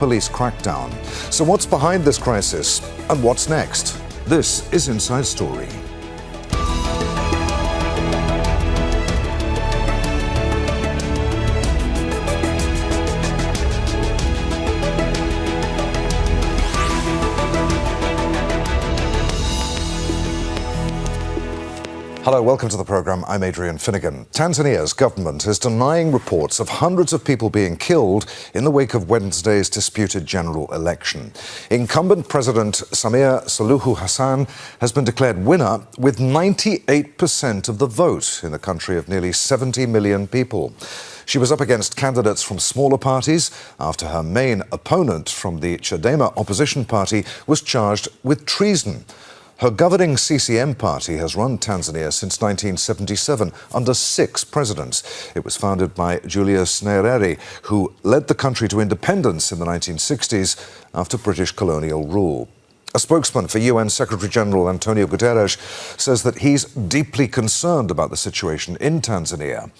police crackdown. So what's behind this crisis and what's next? This is Inside Story. Hello, welcome to the programme. I'm Adrian Finnegan. Tanzania's government is denying reports of hundreds of people being killed in the wake of Wednesday's disputed general election. Incumbent President Samia Suluhu Hassan has been declared winner with 98% of the vote in the country of nearly 70 million people. She was up against candidates from smaller parties after her main opponent from the Chadema opposition party was charged with treason. Her governing CCM party has run Tanzania since 1977 under 6 presidents. It was founded by Julius Nyerere, who led the country to independence in the 1960s after British colonial rule. A spokesman for UN Secretary-General Antonio Guterres says that he's deeply concerned about the situation in Tanzania.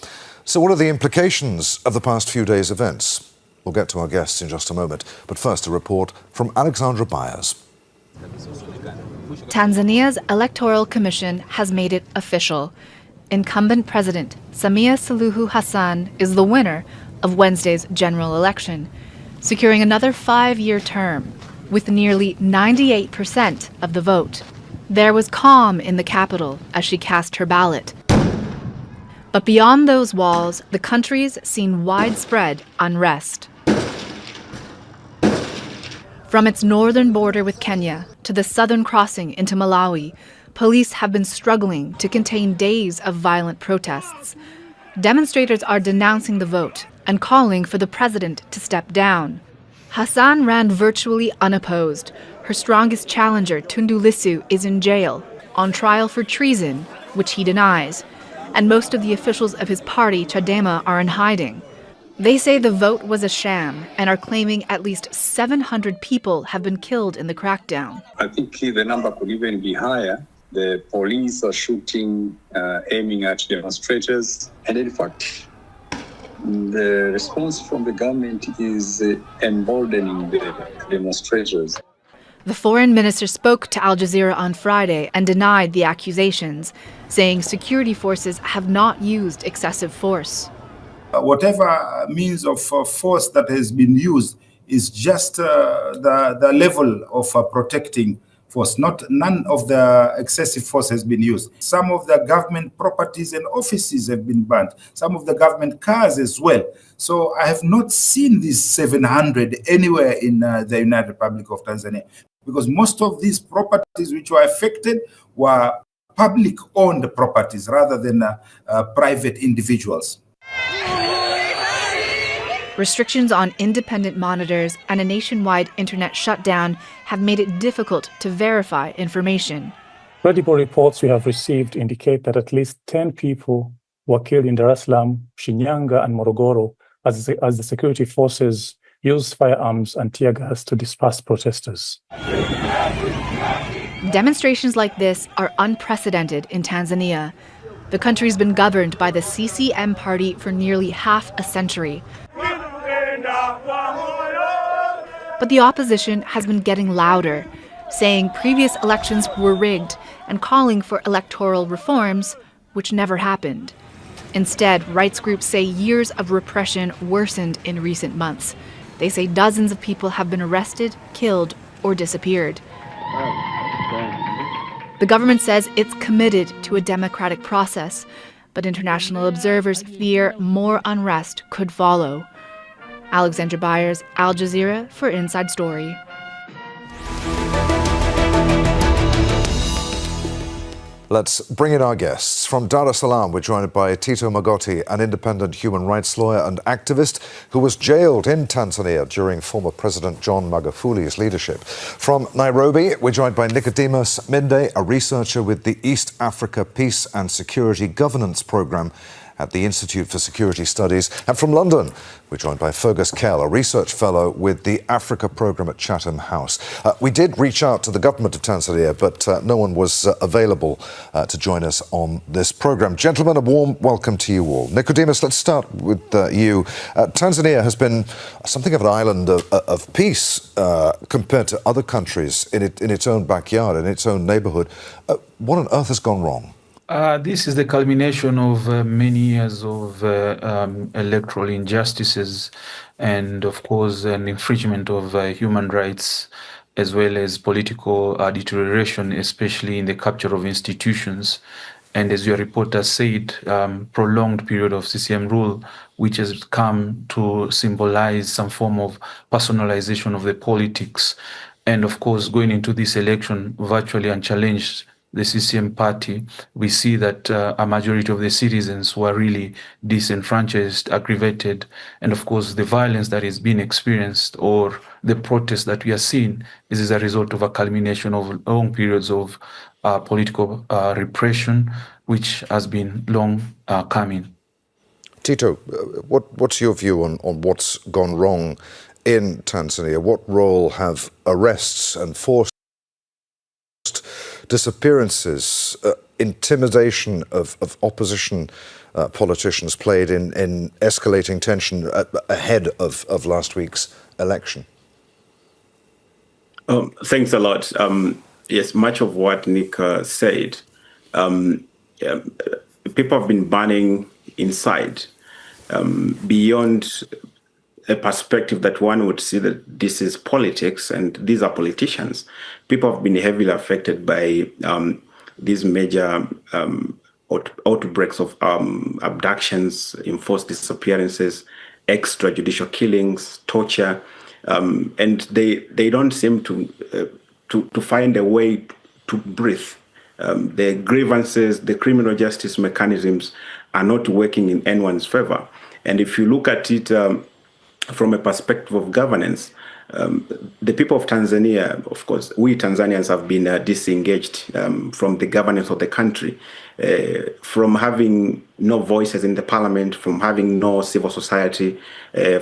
So what are the implications of the past few days' events? We'll get to our guests in just a moment, but first a report from Alexandra Byers. Tanzania's Electoral Commission has made it official. Incumbent President Samia Suluhu Hassan is the winner of Wednesday's general election, securing another 5-year term with nearly 98% of the vote. There was calm in the capital as she cast her ballot. But beyond those walls, the country's seen widespread unrest. From its northern border with Kenya to the southern crossing into Malawi, police have been struggling to contain days of violent protests. Demonstrators are denouncing the vote and calling for the president to step down. Hassan ran virtually unopposed. Her strongest challenger, Tundu Lissu, is in jail, on trial for treason, which he denies. And most of the officials of his party, Chadema, are in hiding. They say the vote was a sham and are claiming at least 700 people have been killed in the crackdown. I think the number could even be higher. The police are shooting, aiming at demonstrators. And in fact, the response from the government is emboldening the demonstrators. The foreign minister spoke to Al Jazeera on Friday and denied the accusations, saying security forces have not used excessive force. Whatever means of force that has been used is just the level of protecting force. None of the excessive force has been used. Some of the government properties and offices have been burnt. Some of the government cars as well. So I have not seen these 700 anywhere in the United Republic of Tanzania, because most of these properties which were affected were public-owned properties rather than private individuals. Restrictions on independent monitors and a nationwide internet shutdown have made it difficult to verify information. Credible reports we have received indicate that at least 10 people were killed in Dar es Salaam, Shinyanga, and Morogoro as the security forces used firearms and tear gas to disperse protesters. Demonstrations like this are unprecedented in Tanzania. The country's been governed by the CCM party for nearly half a century. But the opposition has been getting louder, saying previous elections were rigged and calling for electoral reforms, which never happened. Instead, rights groups say years of repression worsened in recent months. They say dozens of people have been arrested, killed, or disappeared. The government says it's committed to a democratic process, but international observers fear more unrest could follow. Alexandra Byers, Al Jazeera for Inside Story. Let's bring in our guests. From Dar es Salaam, we're joined by Tito Magoti, an independent human rights lawyer and activist who was jailed in Tanzania during former President John Magufuli's leadership. From Nairobi, we're joined by Nicodemus Mende, a researcher with the East Africa Peace and Security Governance Programme at the Institute for Security Studies. And from London, we're joined by Fergus Kell, a research fellow with the Africa programme at Chatham House. We did reach out to the government of Tanzania, but no one was available to join us on this programme. Gentlemen, a warm welcome to you all. Nicodemus, let's start with you. Tanzania has been something of an island of peace compared to other countries in its own backyard, in its own neighbourhood. What on earth has gone wrong? This is the culmination of many years of electoral injustices and, of course, an infringement of human rights, as well as political deterioration, especially in the capture of institutions. And as your reporter said, prolonged period of CCM rule, which has come to symbolize some form of personalization of the politics. And of course, going into this election virtually unchallenged, the CCM party, we see that a majority of the citizens were really disenfranchised, aggravated, and of course the violence that is being experienced or the protests that we are seeing is as a result of a culmination of long periods of political repression, which has been long coming. Tito, what's your view on what's gone wrong in Tanzania? What role have arrests and forced disappearances, intimidation of opposition politicians played in escalating tension ahead of last week's election? Thanks a lot. Yes, much of what Nick said, people have been burning inside beyond a perspective that one would see that this is politics and these are politicians. People have been heavily affected by these major outbreaks of abductions, enforced disappearances, extrajudicial killings, torture, and they don't seem to find a way to breathe. The grievances, the criminal justice mechanisms are not working in anyone's favor. And if you look at it from a perspective of governance, the people of Tanzania, of course, we Tanzanians have been disengaged from the governance of the country, from having no voices in the parliament, from having no civil society,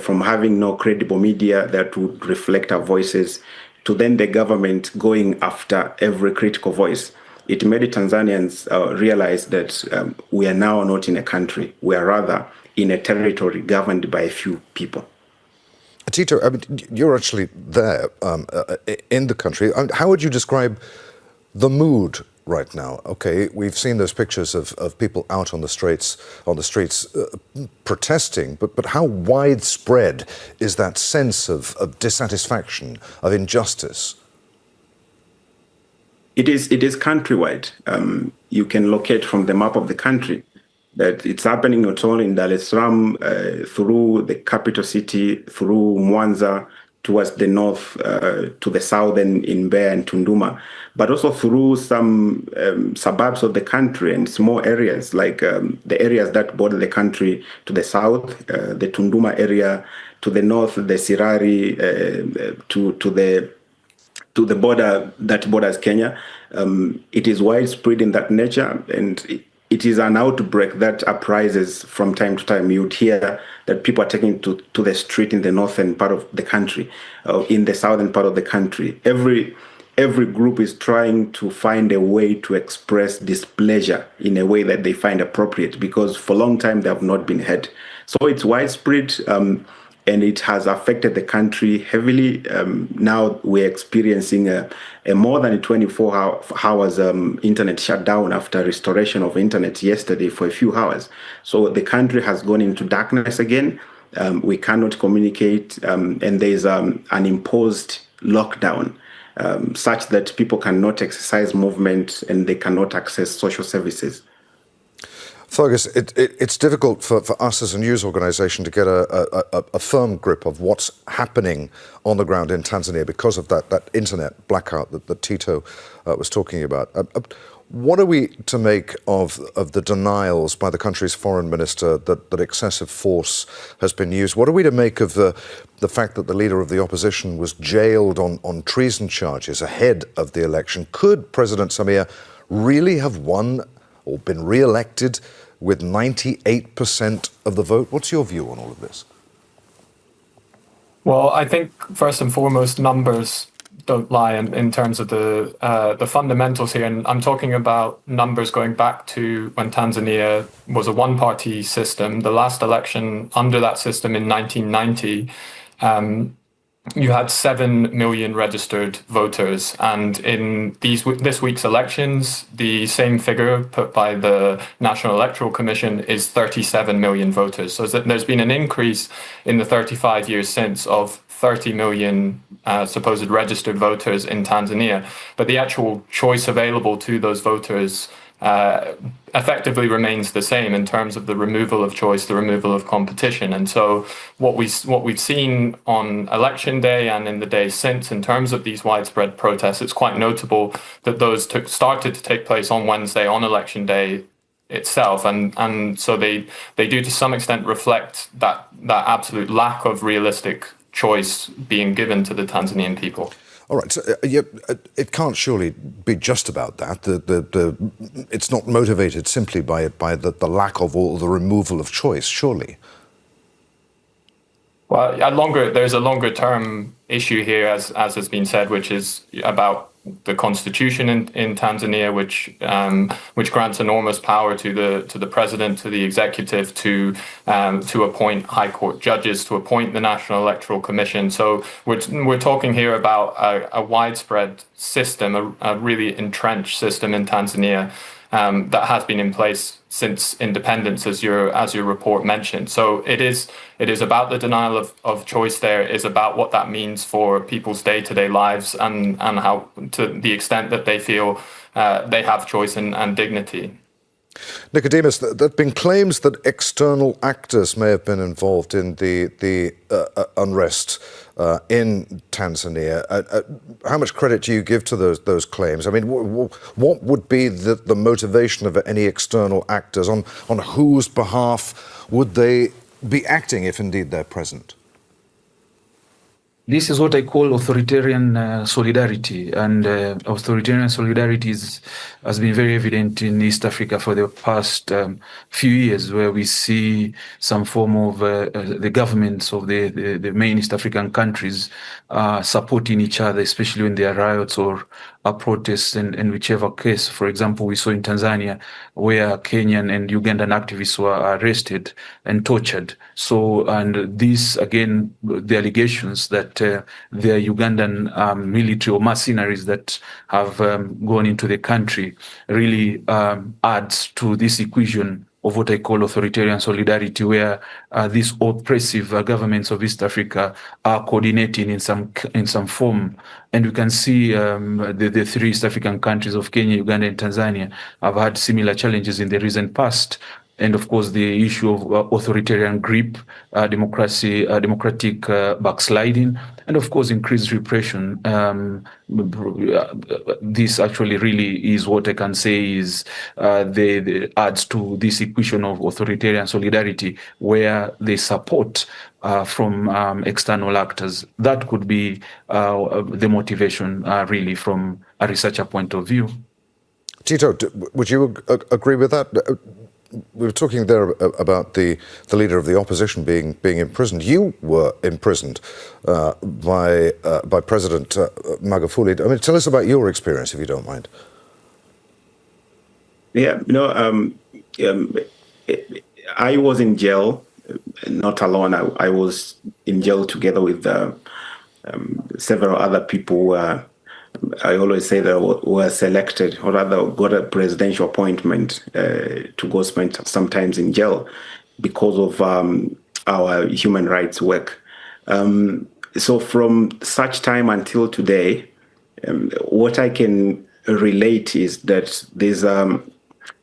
from having no credible media that would reflect our voices, to then the government going after every critical voice. It made the Tanzanians realize that we are now not in a country, we are rather in a territory governed by a few people. Tito, I mean, you're actually there in the country. How would you describe the mood right now? Okay, we've seen those pictures of people out on the streets protesting, but how widespread is that sense of dissatisfaction, of injustice? It is countrywide. You can locate from the map of the country that it's happening not only in Dar es Salaam, through the capital city, through Mwanza, towards the north, to the southern in Mbeya and Tunduma, but also through some suburbs of the country and small areas, like the areas that border the country to the south, the Tunduma area, to the north, the Sirari, to the border that borders Kenya. It is widespread in that nature, and it is an outbreak that uprises from time to time. You would hear that people are taking to the street in the northern part of the country, in the southern part of the country. Every group is trying to find a way to express displeasure in a way that they find appropriate, because for a long time they have not been heard. So it's widespread, and it has affected the country heavily. Now we're experiencing a more than 24 hours internet shutdown after restoration of internet yesterday for a few hours. So the country has gone into darkness again. We cannot communicate, and there's an imposed lockdown such that people cannot exercise movement and they cannot access social services. Fergus, it's difficult for us as a news organisation to get a firm grip of what's happening on the ground in Tanzania because of that internet blackout that Tito was talking about. What are we to make of the denials by the country's foreign minister that excessive force has been used? What are we to make of the fact that the leader of the opposition was jailed on treason charges ahead of the election? Could President Samia really have won or been re-elected with 98% of the vote. What's your view on all of this? Well, I think first and foremost, numbers don't lie in terms of the fundamentals here. And I'm talking about numbers going back to when Tanzania was a one-party system. The last election under that system in 1990, you had 7 million registered voters. And in this week's elections, the same figure put by the National Electoral Commission is 37 million voters. So there's been an increase in the 35 years since of 30 million supposed registered voters in Tanzania. But the actual choice available to those voters effectively remains the same in terms of the removal of choice, the removal of competition. And so what we've seen on election day and in the days since in terms of these widespread protests, it's quite notable that those started to take place on Wednesday, on election day itself. And so they do to some extent reflect that absolute lack of realistic choice being given to the Tanzanian people. All right, so it can't surely be just about that. It's not motivated simply by the lack of or the removal of choice, surely. Well, there's a longer term issue here, as has been said, which is about the constitution in Tanzania, which grants enormous power to the president, to the executive, to appoint high court judges, to appoint the National Electoral Commission. So we're talking here about a widespread system, a really entrenched system in Tanzania that has been in place since independence, as your report mentioned. So it is about the denial of choice. There is about what that means for people's day-to-day lives and how, to the extent that they feel they have choice and dignity. Nicodemus, there have been claims that external actors may have been involved in the unrest in Tanzania. How much credit do you give to those claims? I mean, what would be the motivation of any external actors? On whose behalf would they be acting if indeed they're present? This is what I call authoritarian solidarity, and authoritarian solidarity has been very evident in East Africa for the past few years, where we see some form of the governments of the main East African countries supporting each other, especially when there are riots or protests, in whichever case. For example, we saw in Tanzania where Kenyan and Ugandan activists were arrested and tortured. So, and this, again, the allegations that there are Ugandan military or mercenaries that have gone into the country really adds to this equation of what I call authoritarian solidarity, where these oppressive governments of East Africa are coordinating in some form. And we can see the three East African countries of Kenya, Uganda, and Tanzania have had similar challenges in the recent past. And of course, the issue of authoritarian grip, democratic backsliding, and of course, increased repression. This actually really is what I can say is the adds to this equation of authoritarian solidarity, where they support from external actors. That could be the motivation, really, from a researcher point of view. Tito, would you agree with that? We were talking there about the leader of the opposition being imprisoned. You were imprisoned by President Magufuli. I mean, tell us about your experience, if you don't mind. Yeah, I was in jail, not alone. I was in jail together with several other people. I always say that were selected, or rather got a presidential appointment to go spend sometimes in jail because of our human rights work. So from such time until today, what I can relate is that there's a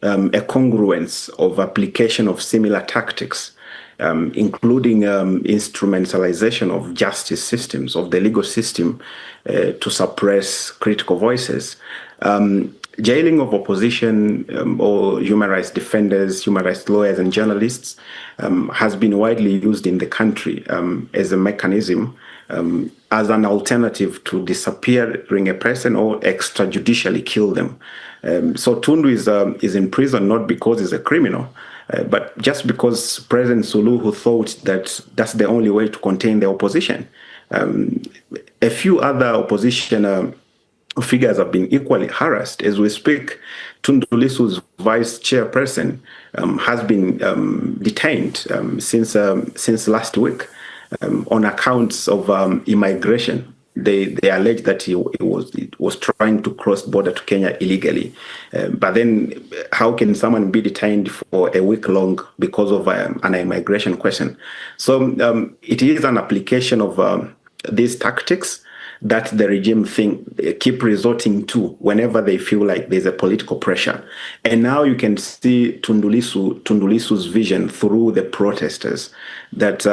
congruence of application of similar tactics, including instrumentalization of justice systems, of the legal system, to suppress critical voices. Jailing of opposition or human rights defenders, human rights lawyers, and journalists has been widely used in the country as a mechanism, as an alternative to disappearing a person or extrajudicially kill them. So Tundu is in prison not because he's a criminal, But just because President Suluhu thought that that's the only way to contain the opposition, a few other opposition figures have been equally harassed. As we speak, Tundu Lissu's vice chairperson has been detained since last week on accounts of immigration. They allege that he was trying to cross border to Kenya illegally. But then how can someone be detained for a week long because of an immigration question? So it is an application of these tactics that the regime keep resorting to whenever they feel like there's a political pressure. And now you can see Tundu Lissu's vision through the protesters, that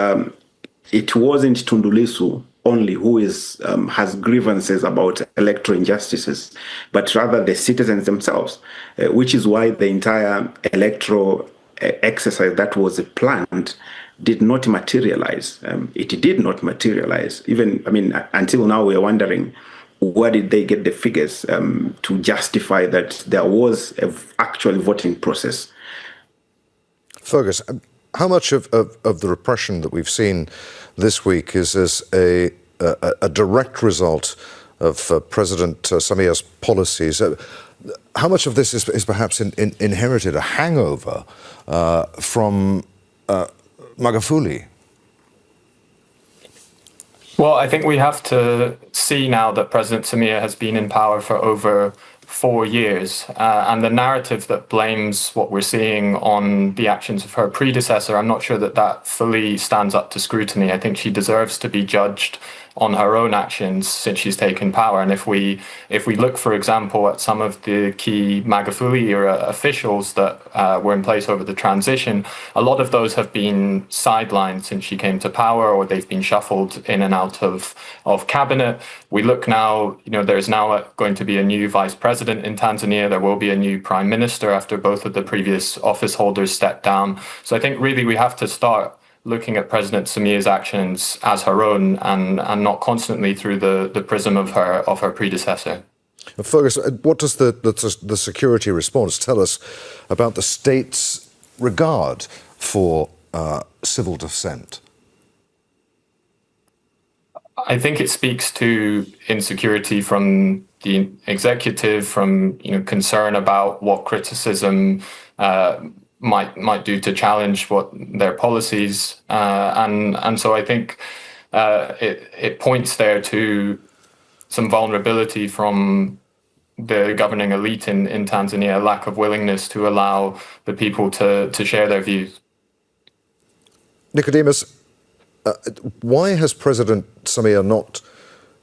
it wasn't Tundu Lissu only who has grievances about electoral injustices, but rather the citizens themselves, which is why the entire electoral exercise that was planned did not materialize. It did not materialize. Until now, we are wondering, where did they get the figures to justify that there was an actual voting process? Fergus, how much of the repression that we've seen this week is as a direct result of President Samia's policies? How much of this is perhaps inherited, a hangover from Magufuli? Well, I think we have to see now that President Samia has been in power for over 4 years, and the narrative that blames what we're seeing on the actions of her predecessor, I'm not sure that fully stands up to scrutiny. I think she deserves to be judged on her own actions since she's taken power. And if we look, for example, at some of the key Magufuli era officials that were in place over the transition, a lot of those have been sidelined since she came to power, or they've been shuffled in and out of cabinet. We look now, there's now going to be a new vice president in Tanzania. There will be a new prime minister after both of the previous office holders stepped down. So I think really we have to start looking at President Samia's actions as her own and not constantly through the prism of her predecessor. Fergus, what does the security response tell us about the state's regard for civil dissent? I think it speaks to insecurity from the executive, from concern about what criticism might do to challenge what their policies, and so I think it points there to some vulnerability from the governing elite in Tanzania, a lack of willingness to allow the people to share their views. Nicodemus, why has President Samia not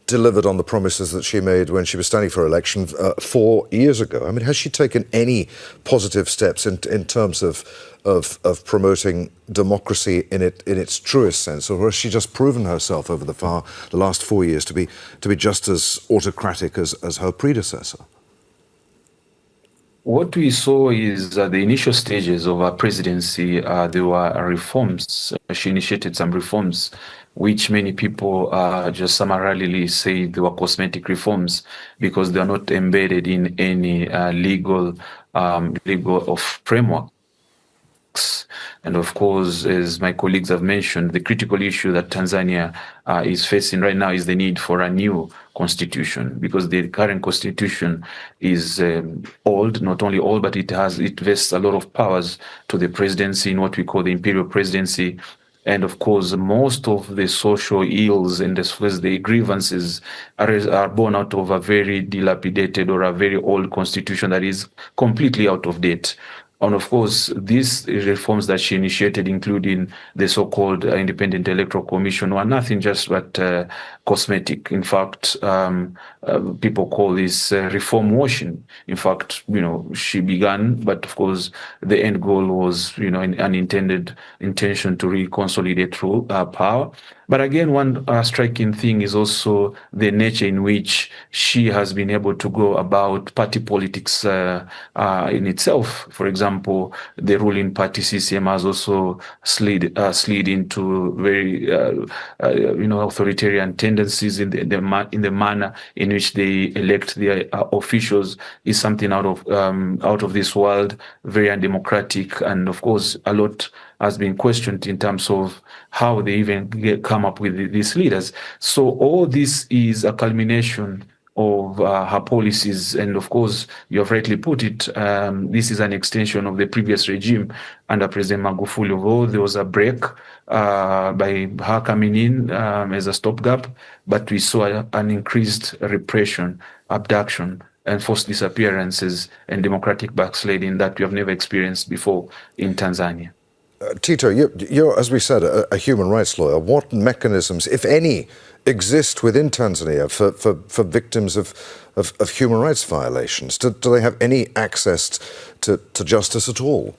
delivered on the promises that she made when she was standing for election 4 years ago? I mean, has she taken any positive steps in terms of promoting democracy in its truest sense, or has she just proven herself over the last 4 years to be just as autocratic as her predecessor? What we saw is the initial stages of her presidency, there were reforms. She initiated some reforms, which many people just summarily say they were cosmetic reforms because they are not embedded in any legal framework. And of course, as my colleagues have mentioned, the critical issue that Tanzania is facing right now is the need for a new constitution, because the current constitution is old, not only old, but it vests a lot of powers to the presidency in what we call the imperial presidency. And of course, most of the social ills and the grievances are born out of a very dilapidated or a very old constitution that is completely out of date. And of course, these reforms that she initiated, including the so-called Independent Electoral Commission, were nothing just but cosmetic. In fact, people call this reform washing. In fact, she began, but of course, the end goal was, an intention to reconsolidate power. But again, one striking thing is also the nature in which she has been able to go about party politics in itself. For example, example, the ruling party CCM has also slid into very authoritarian tendencies in the manner in which they elect their officials is something out of this world, very undemocratic, and of course a lot has been questioned in terms of how they even come up with these leaders. So all this is a culmination of her policies, and of course, you have rightly put it, this is an extension of the previous regime under President Magufuli. Although there was a break by her coming in as a stopgap, but we saw an increased repression, abduction, and forced disappearances and democratic backsliding that we have never experienced before in Tanzania. Tito, you're, as we said, a human rights lawyer. What mechanisms, if any, exist within Tanzania for victims of human rights violations? Do they have any access to justice at all?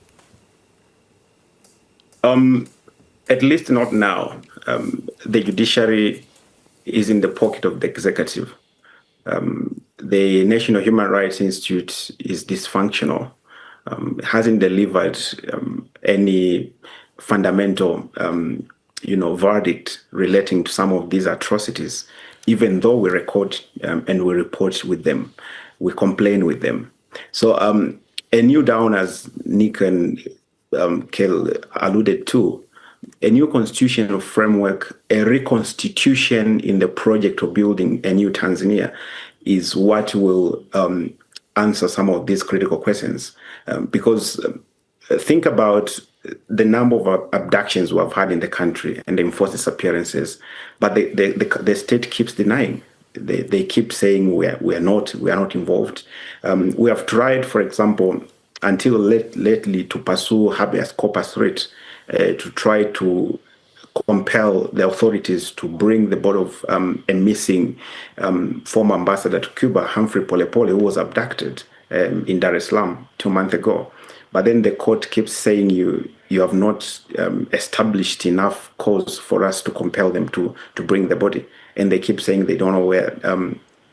At least not now. The judiciary is in the pocket of the executive. The National Human Rights Institute is dysfunctional. Hasn't delivered any fundamental, verdict relating to some of these atrocities, even though we record and we report with them, we complain with them. So a new down, as Nick and Kel alluded to, a new constitutional framework, a reconstitution in the project of building a new Tanzania is what will answer some of these critical questions. Because think about the number of abductions we have had in the country and the enforced disappearances, but the state keeps denying. They keep saying we are not involved. We have tried, for example, until lately, to pursue habeas corpus writ to try to compel the authorities to bring the body of a missing former ambassador to Cuba, Humphrey Polepole, who was abducted in Dar es Salaam 2 months ago. But then the court keeps saying you have not established enough cause for us to compel them to bring the body. And they keep saying they don't know where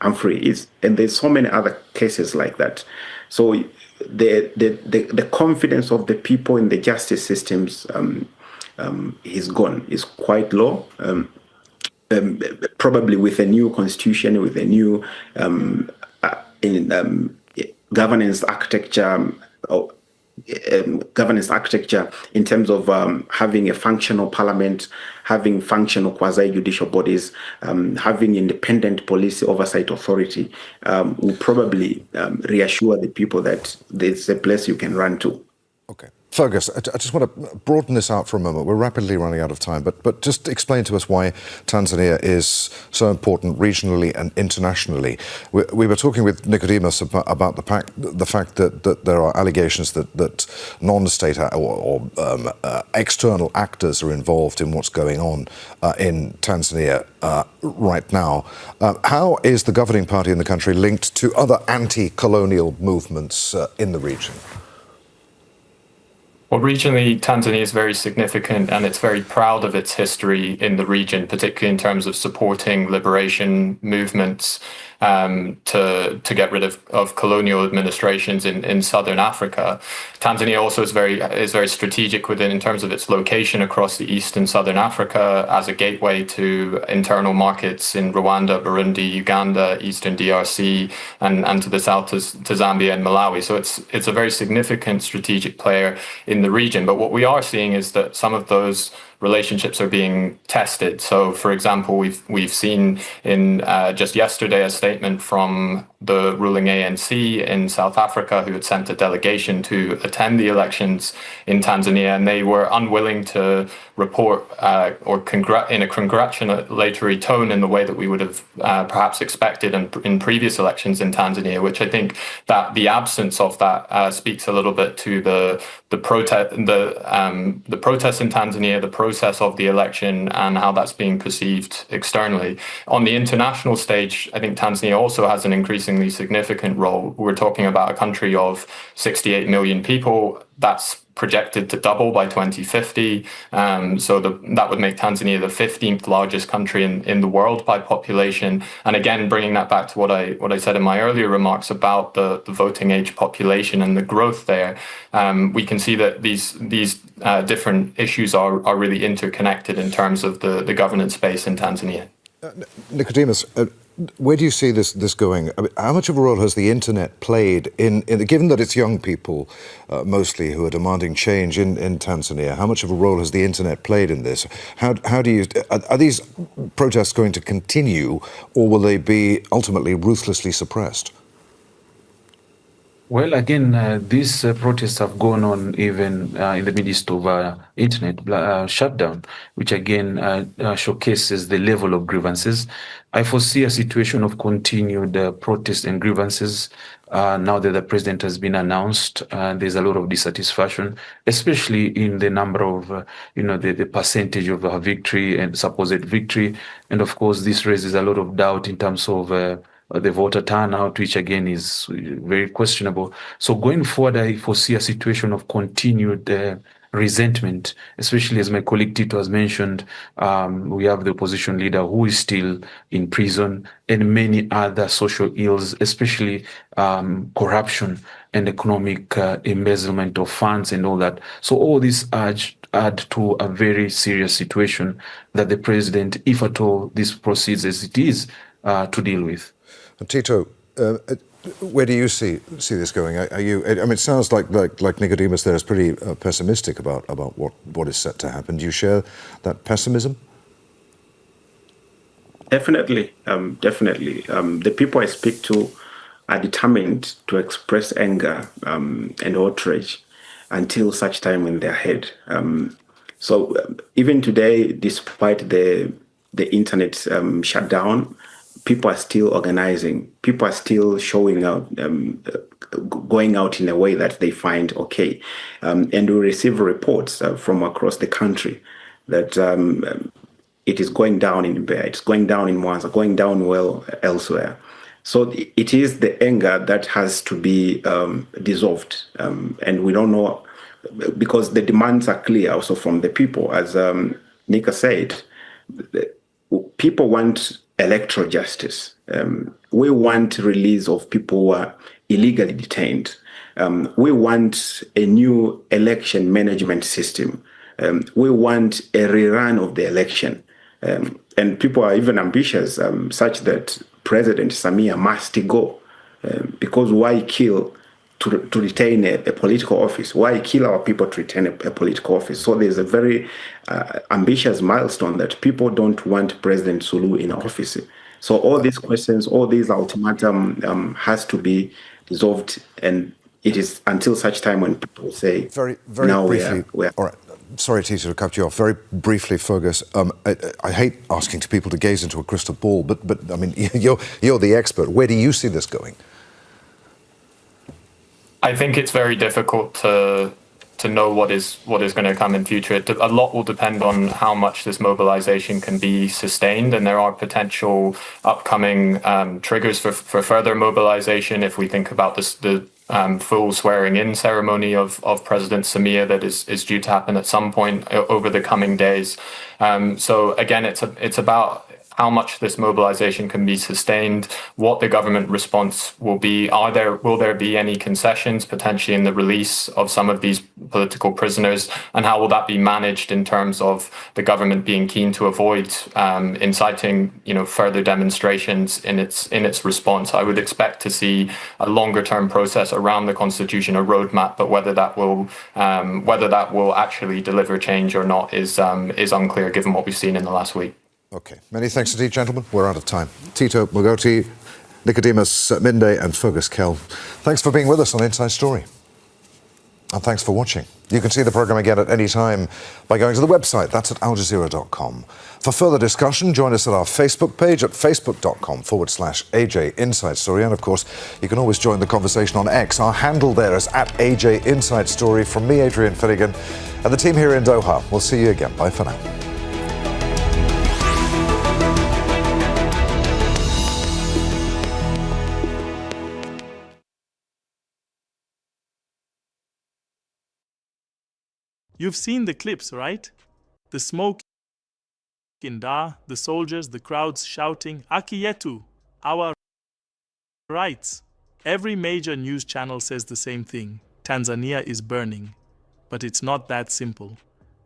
Humphrey is. And there's so many other cases like that. So the confidence of the people in the justice systems is gone, is quite low. Probably with a new constitution, with a new governance architecture, in terms of having a functional parliament, having functional quasi-judicial bodies, having independent police oversight authority, will probably reassure the people that there's a place you can run to. Okay. Fergus, I just want to broaden this out for a moment. We're rapidly running out of time, but just explain to us why Tanzania is so important regionally and internationally. We were talking with Nicodemus about the fact that there are allegations that non-state or external actors are involved in what's going on in Tanzania right now. How is the governing party in the country linked to other anti-colonial movements in the region? Well, regionally, Tanzania is very significant and it's very proud of its history in the region, particularly in terms of supporting liberation movements to get rid of colonial administrations in southern Africa. Tanzania also is very strategic in terms of its location across the east and southern Africa as a gateway to internal markets in Rwanda, Burundi, Uganda, eastern DRC, and to the south to Zambia and Malawi. So it's a very significant strategic player in the region. But what we are seeing is that some of those relationships are being tested. So, for example, we've seen in just yesterday a statement from the ruling ANC in South Africa, who had sent a delegation to attend the elections in Tanzania, and they were unwilling to report in a congratulatory tone in the way that we would have perhaps expected in previous elections in Tanzania, which I think that the absence of that speaks a little bit to the protest in Tanzania, the process of the election, and how that's being perceived externally. On the international stage, I think Tanzania also has an increasingly significant role. We're talking about a country of 68 million people. That's projected to double by 2050. So that would make Tanzania the 15th largest country in the world by population. And again, bringing that back to what I said in my earlier remarks about the voting age population and the growth there, we can see that these different issues are really interconnected in terms of the governance space in Tanzania. Nicodemus, where do you see this going? I mean, how much of a role has the internet played in given that it's young people mostly who are demanding change in Tanzania? How much of a role has the internet played in this? How do you are these protests going to continue, or will they be ultimately ruthlessly suppressed? Well, again, these protests have gone on even in the midst of internet shutdown, which again showcases the level of grievances. I foresee a situation of continued protests and grievances now that the president has been announced. There's a lot of dissatisfaction, especially in the number of, the percentage of victory and supposed victory. And of course, this raises a lot of doubt in terms of the voter turnout, which again is very questionable. So going forward, I foresee a situation of continued resentment, especially as my colleague Tito has mentioned. We have the opposition leader who is still in prison, and many other social ills, especially corruption and economic embezzlement of funds and all that. So all this add to a very serious situation that the president, if at all this proceeds as it is, to deal with. Tito, where do you see this going? Are you? I mean, it sounds like Nicodemus there is pretty pessimistic about what is set to happen. Do you share that pessimism? Definitely. The people I speak to are determined to express anger and outrage until such time when they're ahead. So even today, despite the internet shutdown, people are still organizing. People are still showing out, going out in a way that they find okay. And we receive reports from across the country that it is going down in Mbeya, it's going down in Mwanza, going down well elsewhere. So it is the anger that has to be dissolved. And we don't know, because the demands are clear also from the people. As Nika said, people want electoral justice. We want release of people who are illegally detained. We want a new election management system. We want a rerun of the election. And people are even ambitious, such that President Samia must go. Because why kill to retain a political office? Why kill our people to retain a political office? So there's a very ambitious milestone that people don't want President Sulu in office. So all these questions, all these ultimatum has to be dissolved, and it is until such time when people say, very now briefly. We're all right. Sorry, Tito, to cut you off. Very briefly, Fergus. I hate asking people to gaze into a crystal ball, but I mean, you're the expert. Where do you see this going? I think it's very difficult to know what is going to come in future. A lot will depend on how much this mobilization can be sustained, and there are potential upcoming triggers for further mobilization. If we think about the full swearing-in ceremony of President Samia that is due to happen at some point over the coming days. So again, it's about how much this mobilization can be sustained, what the government response will be. Will there be any concessions potentially in the release of some of these political prisoners, and how will that be managed in terms of the government being keen to avoid inciting further demonstrations in its response? I would expect to see a longer term process around the constitution, a roadmap, but whether that will actually deliver change or not is unclear given what we've seen in the last week. Okay, many thanks indeed, gentlemen. We're out of time. Tito Mogoti, Nicodemus Minde and Fergus Kell, thanks for being with us on Inside Story. And thanks for watching. You can see the programme again at any time by going to the website. That's at aljazeera.com. For further discussion, join us at our Facebook page at facebook.com/AJ Inside Story. And of course, you can always join the conversation on X. Our handle there is at AJ Inside Story. From me, Adrian Finnegan, and the team here in Doha. We'll see you again. Bye for now. You've seen the clips, right? The smoke in Dar, the soldiers, the crowds shouting, "Haki yetu, our rights." Every major news channel says the same thing. Tanzania is burning. But it's not that simple.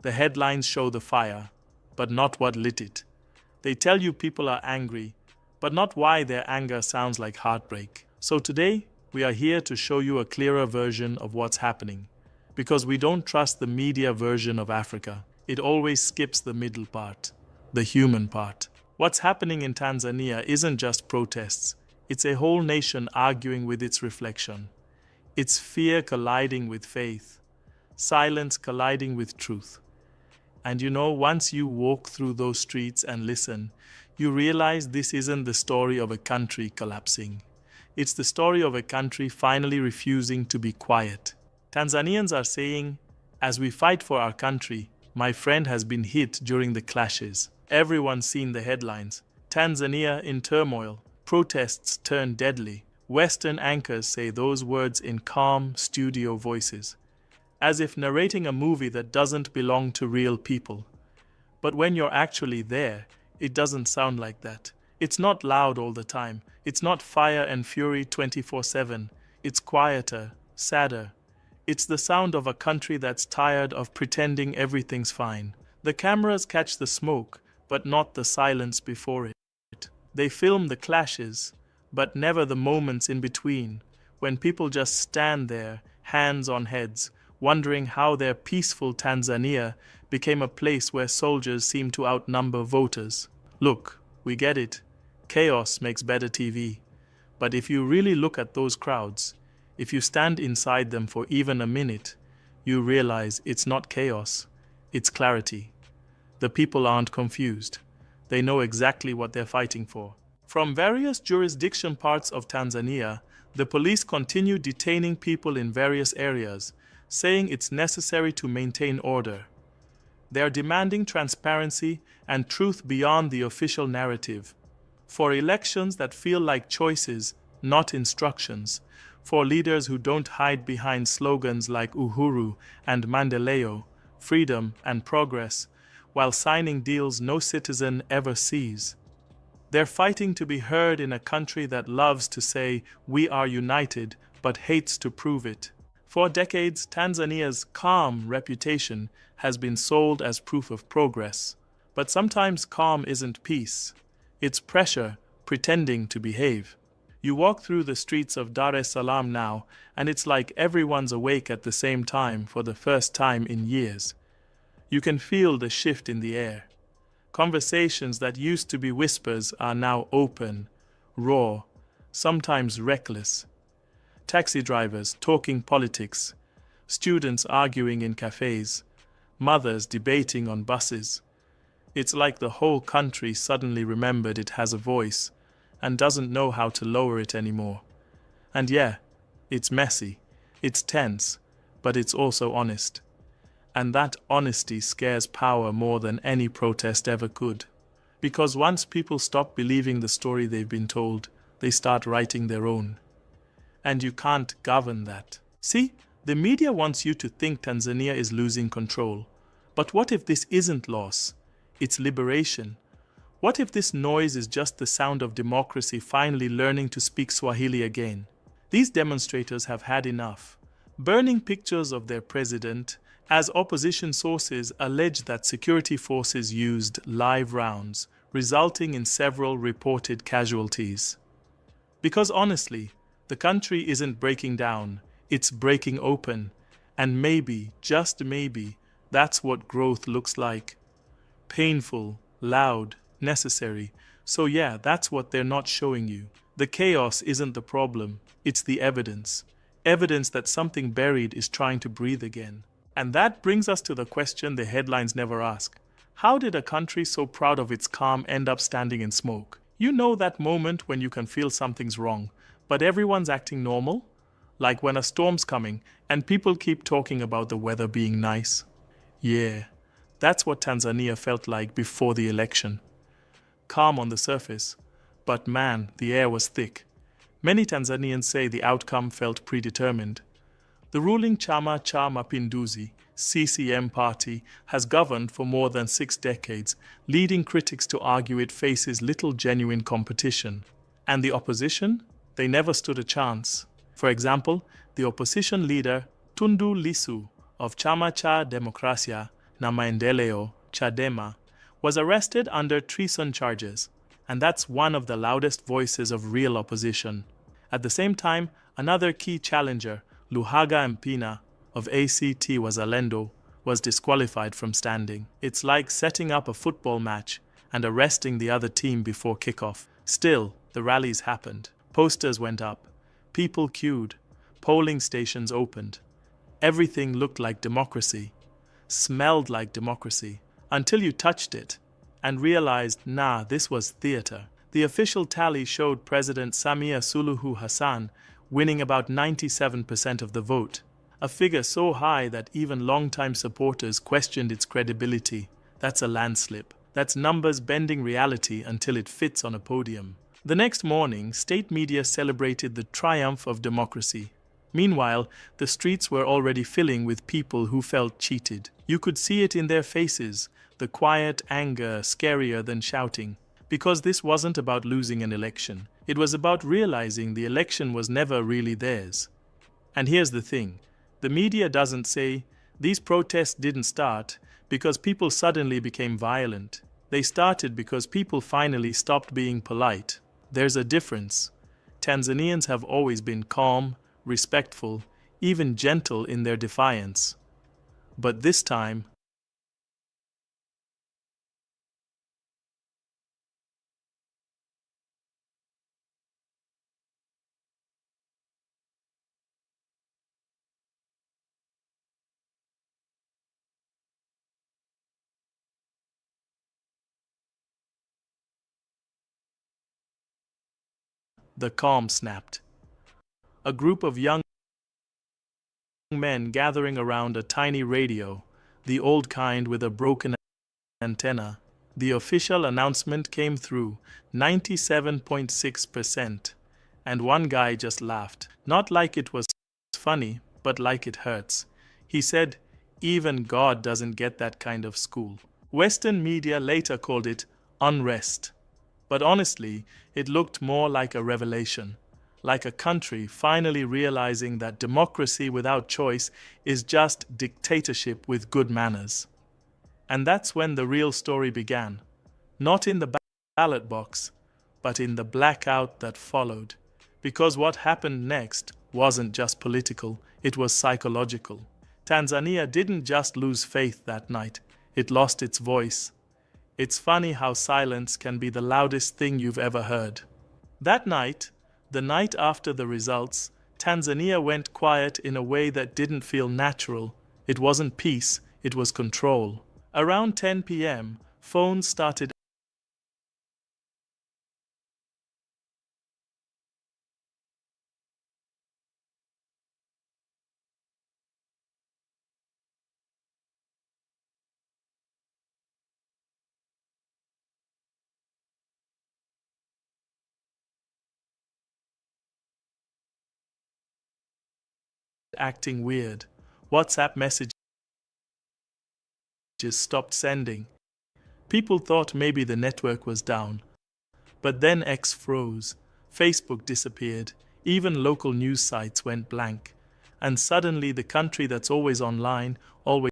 The headlines show the fire, but not what lit it. They tell you people are angry, but not why their anger sounds like heartbreak. So today, we are here to show you a clearer version of what's happening. Because we don't trust the media version of Africa. It always skips the middle part, the human part. What's happening in Tanzania isn't just protests. It's a whole nation arguing with its reflection. It's fear colliding with faith, silence colliding with truth. And you know, once you walk through those streets and listen, you realize this isn't the story of a country collapsing. It's the story of a country finally refusing to be quiet. Tanzanians are saying, as we fight for our country, my friend has been hit during the clashes. Everyone's seen the headlines. Tanzania in turmoil. Protests turn deadly. Western anchors say those words in calm studio voices, as if narrating a movie that doesn't belong to real people. But when you're actually there, it doesn't sound like that. It's not loud all the time. It's not fire and fury 24/7. It's quieter, sadder. It's the sound of a country that's tired of pretending everything's fine. The cameras catch the smoke, but not the silence before it. They film the clashes, but never the moments in between, when people just stand there, hands on heads, wondering how their peaceful Tanzania became a place where soldiers seem to outnumber voters. Look, we get it. Chaos makes better TV. But if you really look at those crowds, if you stand inside them for even a minute, you realize it's not chaos, it's clarity. The people aren't confused. They know exactly what they're fighting for. From various jurisdiction parts of Tanzania, the police continue detaining people in various areas, saying it's necessary to maintain order. They are demanding transparency and truth beyond the official narrative. For elections that feel like choices, not instructions. For leaders who don't hide behind slogans like Uhuru and Maendeleo, freedom and progress, while signing deals no citizen ever sees. They're fighting to be heard in a country that loves to say, "We are united," but hates to prove it. For decades, Tanzania's calm reputation has been sold as proof of progress. But sometimes calm isn't peace. It's pressure pretending to behave. You walk through the streets of Dar es Salaam now, and it's like everyone's awake at the same time for the first time in years. You can feel the shift in the air. Conversations that used to be whispers are now open, raw, sometimes reckless. Taxi drivers talking politics, students arguing in cafes, mothers debating on buses. It's like the whole country suddenly remembered it has a voice and doesn't know how to lower it anymore. And yeah, it's messy, it's tense, but it's also honest. And that honesty scares power more than any protest ever could. Because once people stop believing the story they've been told, they start writing their own. And you can't govern that. See, the media wants you to think Tanzania is losing control. But what if this isn't loss? It's liberation. What if this noise is just the sound of democracy finally learning to speak Swahili again? These demonstrators have had enough. Burning pictures of their president, as opposition sources allege that security forces used live rounds, resulting in several reported casualties. Because honestly, the country isn't breaking down, it's breaking open. And maybe, just maybe, that's what growth looks like. Painful, loud, necessary. So yeah, that's what they're not showing you. The chaos isn't the problem, it's the evidence. Evidence that something buried is trying to breathe again. And that brings us to the question the headlines never ask. How did a country so proud of its calm end up standing in smoke? You know that moment when you can feel something's wrong, but everyone's acting normal? Like when a storm's coming and people keep talking about the weather being nice? Yeah, that's what Tanzania felt like before the election. Calm on the surface, but man, the air was thick. Many Tanzanians say the outcome felt predetermined. The ruling Chama cha Mapinduzi, CCM party has governed for more than 6 decades, leading critics to argue it faces little genuine competition. And the opposition? They never stood a chance. For example, the opposition leader Tundu Lissu of Chama cha Demokrasia na Maendeleo, Chadema, was arrested under treason charges, and that's one of the loudest voices of real opposition. At the same time, another key challenger, Luhaga Mpina of ACT Wazalendo, was disqualified from standing. It's like setting up a football match and arresting the other team before kickoff. Still, the rallies happened. Posters went up. People queued. Polling stations opened. Everything looked like democracy, smelled like democracy, until you touched it and realized, nah, this was theater. The official tally showed President Samia Suluhu Hassan winning about 97% of the vote, a figure so high that even longtime supporters questioned its credibility. That's a landslip. That's numbers bending reality until it fits on a podium. The next morning, state media celebrated the triumph of democracy. Meanwhile, the streets were already filling with people who felt cheated. You could see it in their faces, the quiet anger scarier than shouting. Because this wasn't about losing an election. It was about realizing the election was never really theirs. And here's the thing. The media doesn't say, these protests didn't start because people suddenly became violent. They started because people finally stopped being polite. There's a difference. Tanzanians have always been calm, respectful, even gentle in their defiance. But this time, the calm snapped. A group of young men gathering around a tiny radio, the old kind with a broken antenna. The official announcement came through, 97.6%, and one guy just laughed. Not like it was funny, but like it hurts. He said, even God doesn't get that kind of school. Western media later called it unrest. But honestly, it looked more like a revelation, like a country finally realizing that democracy without choice is just dictatorship with good manners. And that's when the real story began, not in the ballot box, but in the blackout that followed. Because what happened next wasn't just political, it was psychological. Tanzania didn't just lose faith that night, it lost its voice. It's funny how silence can be the loudest thing you've ever heard. That night, the night after the results, Tanzania went quiet in a way that didn't feel natural. It wasn't peace, it was control. Around 10 p.m., phones started acting weird. WhatsApp messages stopped sending. People thought maybe the network was down. But then X froze, Facebook disappeared, even local news sites went blank. And suddenly the country that's always online, always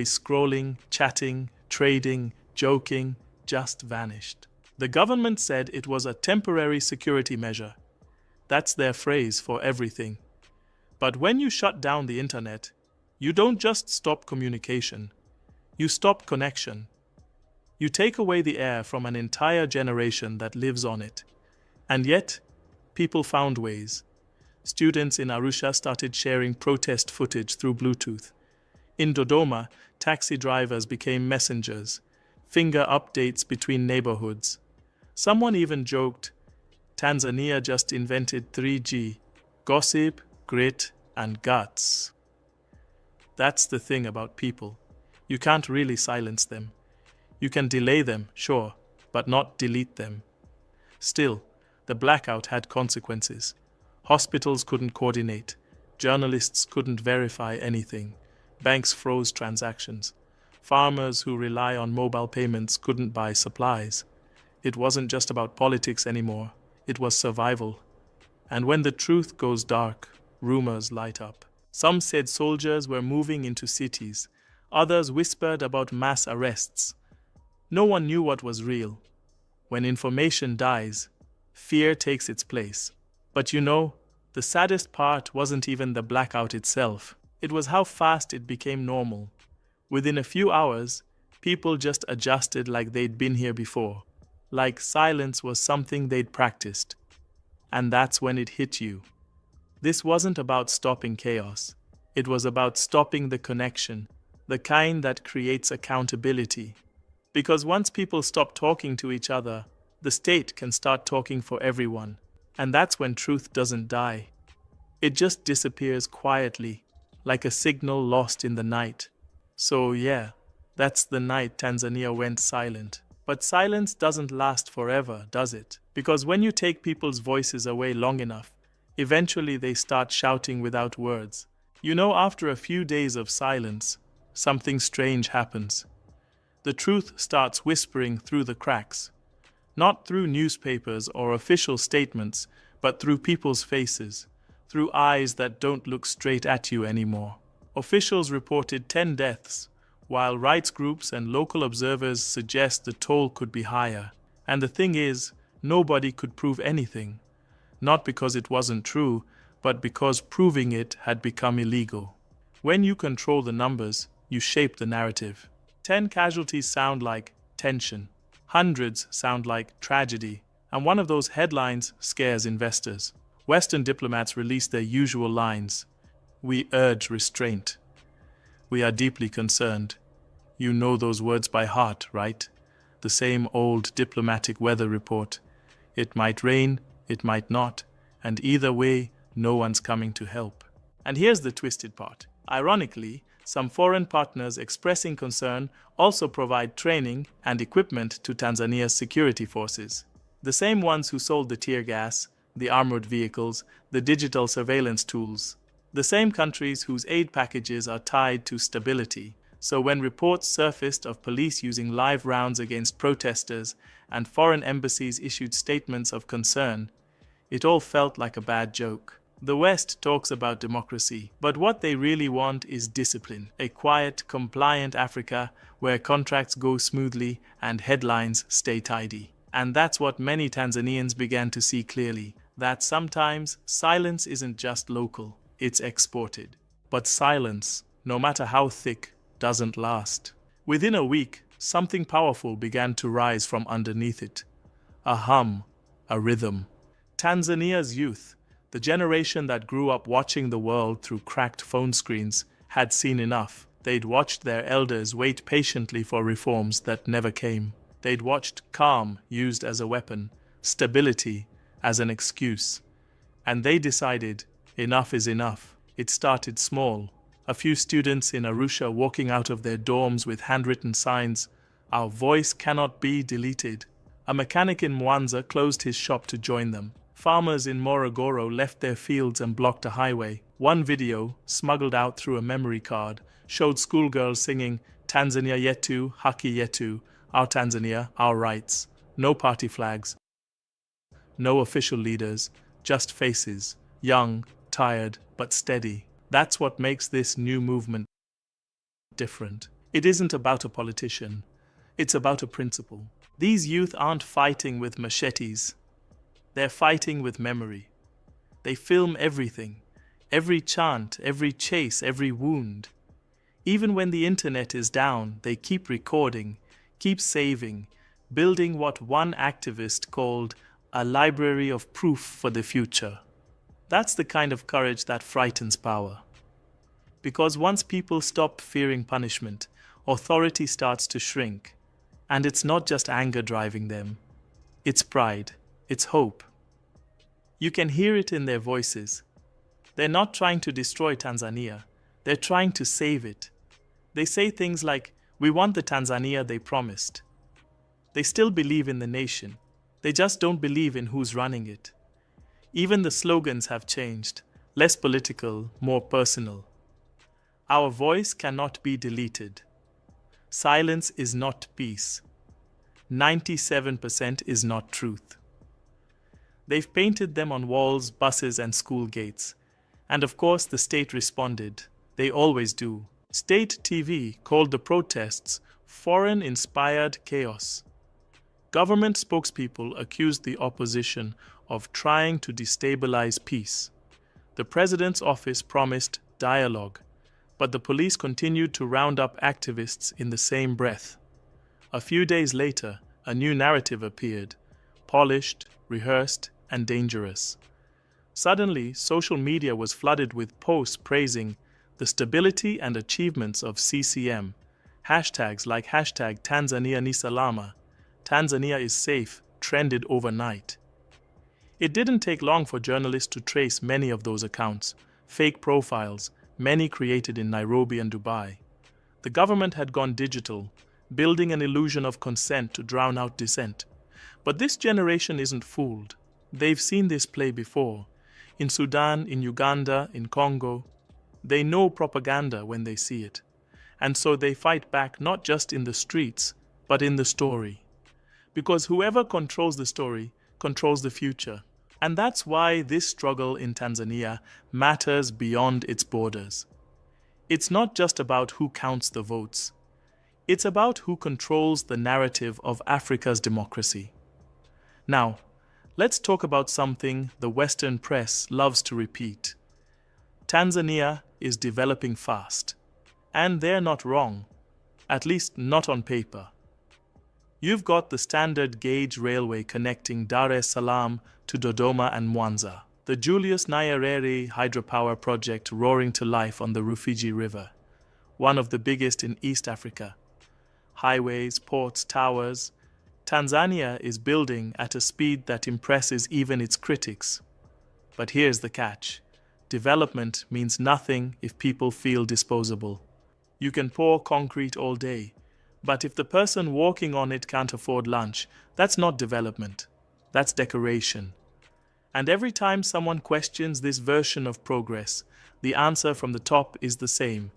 scrolling, chatting, trading, joking, just vanished. The government said it was a temporary security measure. That's their phrase for everything. But when you shut down the internet, you don't just stop communication. You stop connection. You take away the air from an entire generation that lives on it. And yet, people found ways. Students in Arusha started sharing protest footage through Bluetooth. In Dodoma, taxi drivers became messengers, finger updates between neighborhoods. Someone even joked, Tanzania just invented 3G, gossip, grit, and guts. That's the thing about people. You can't really silence them. You can delay them, sure, but not delete them. Still, the blackout had consequences. Hospitals couldn't coordinate. Journalists couldn't verify anything. Banks froze transactions. Farmers who rely on mobile payments couldn't buy supplies. It wasn't just about politics anymore. It was survival. And when the truth goes dark, rumors light up. Some said soldiers were moving into cities. Others whispered about mass arrests. No one knew what was real. When information dies, fear takes its place. But you know, the saddest part wasn't even the blackout itself. It was how fast it became normal. Within a few hours, people just adjusted like they'd been here before. Like silence was something they'd practiced. And that's when it hit you. This wasn't about stopping chaos. It was about stopping the connection, the kind that creates accountability. Because once people stop talking to each other, the state can start talking for everyone. And that's when truth doesn't die. It just disappears quietly, like a signal lost in the night. So yeah, that's the night Tanzania went silent. But silence doesn't last forever, does it? Because when you take people's voices away long enough, eventually they start shouting without words. You know, after a few days of silence, something strange happens. The truth starts whispering through the cracks. Not through newspapers or official statements, but through people's faces, through eyes that don't look straight at you anymore. Officials reported 10 deaths, while rights groups and local observers suggest the toll could be higher. And the thing is, nobody could prove anything. Not because it wasn't true, but because proving it had become illegal. When you control the numbers, you shape the narrative. 10 casualties sound like tension. Hundreds sound like tragedy. And one of those headlines scares investors. Western diplomats release their usual lines. We urge restraint. We are deeply concerned. You know those words by heart, right? The same old diplomatic weather report. It might rain, it might not, and either way, no one's coming to help. And here's the twisted part. Ironically, some foreign partners expressing concern also provide training and equipment to Tanzania's security forces. The same ones who sold the tear gas, the armored vehicles, the digital surveillance tools. The same countries whose aid packages are tied to stability. So when reports surfaced of police using live rounds against protesters and foreign embassies issued statements of concern, it all felt like a bad joke. The West talks about democracy, but what they really want is discipline. A quiet, compliant Africa where contracts go smoothly and headlines stay tidy. And that's what many Tanzanians began to see clearly, that sometimes silence isn't just local, it's exported. But silence, no matter how thick, doesn't last. Within a week, something powerful began to rise from underneath it. A hum, a rhythm. Tanzania's youth, the generation that grew up watching the world through cracked phone screens, had seen enough. They'd watched their elders wait patiently for reforms that never came. They'd watched calm used as a weapon, stability as an excuse. And they decided, enough is enough. It started small. A few students in Arusha walking out of their dorms with handwritten signs, "Our voice cannot be deleted." A mechanic in Mwanza closed his shop to join them. Farmers in Morogoro left their fields and blocked a highway. One video, smuggled out through a memory card, showed schoolgirls singing "Tanzania yetu, haki yetu," our Tanzania, our rights. No party flags, no official leaders, just faces, young, tired, but steady. That's what makes this new movement different. It isn't about a politician. It's about a principle. These youth aren't fighting with machetes. They're fighting with memory. They film everything, every chant, every chase, every wound. Even when the internet is down, they keep recording, keep saving, building what one activist called a library of proof for the future. That's the kind of courage that frightens power. Because once people stop fearing punishment, authority starts to shrink. And it's not just anger driving them. It's pride. It's hope. You can hear it in their voices. They're not trying to destroy Tanzania. They're trying to save it. They say things like, "We want the Tanzania they promised." They still believe in the nation. They just don't believe in who's running it. Even the slogans have changed. Less political, more personal. Our voice cannot be deleted. Silence is not peace. 97% is not truth. They've painted them on walls, buses, and school gates. And of course, the state responded. They always do. State TV called the protests foreign-inspired chaos. Government spokespeople accused the opposition of trying to destabilize peace. The president's office promised dialogue, but the police continued to round up activists in the same breath. A few days later, a new narrative appeared, polished, rehearsed, and dangerous. Suddenly, social media was flooded with posts praising the stability and achievements of CCM. Hashtags like hashtag Tanzania ni salama, Tanzania is safe, trended overnight. It didn't take long for journalists to trace many of those accounts, fake profiles, many created in Nairobi and Dubai. The government had gone digital, building an illusion of consent to drown out dissent. But this generation isn't fooled. They've seen this play before. In Sudan, in Uganda, in Congo. They know propaganda when they see it. And so they fight back not just in the streets, but in the story. Because whoever controls the story controls the future. And that's why this struggle in Tanzania matters beyond its borders. It's not just about who counts the votes. It's about who controls the narrative of Africa's democracy. Now, let's talk about something the Western press loves to repeat. Tanzania is developing fast. And they're not wrong, at least not on paper. You've got the standard gauge railway connecting Dar es Salaam to Dodoma and Mwanza, the Julius Nyerere hydropower project roaring to life on the Rufiji River, one of the biggest in East Africa. Highways, ports, towers. Tanzania is building at a speed that impresses even its critics. But here's the catch. Development means nothing if people feel disposable. You can pour concrete all day, but if the person walking on it can't afford lunch, that's not development. That's decoration. And every time someone questions this version of progress, the answer from the top is the same.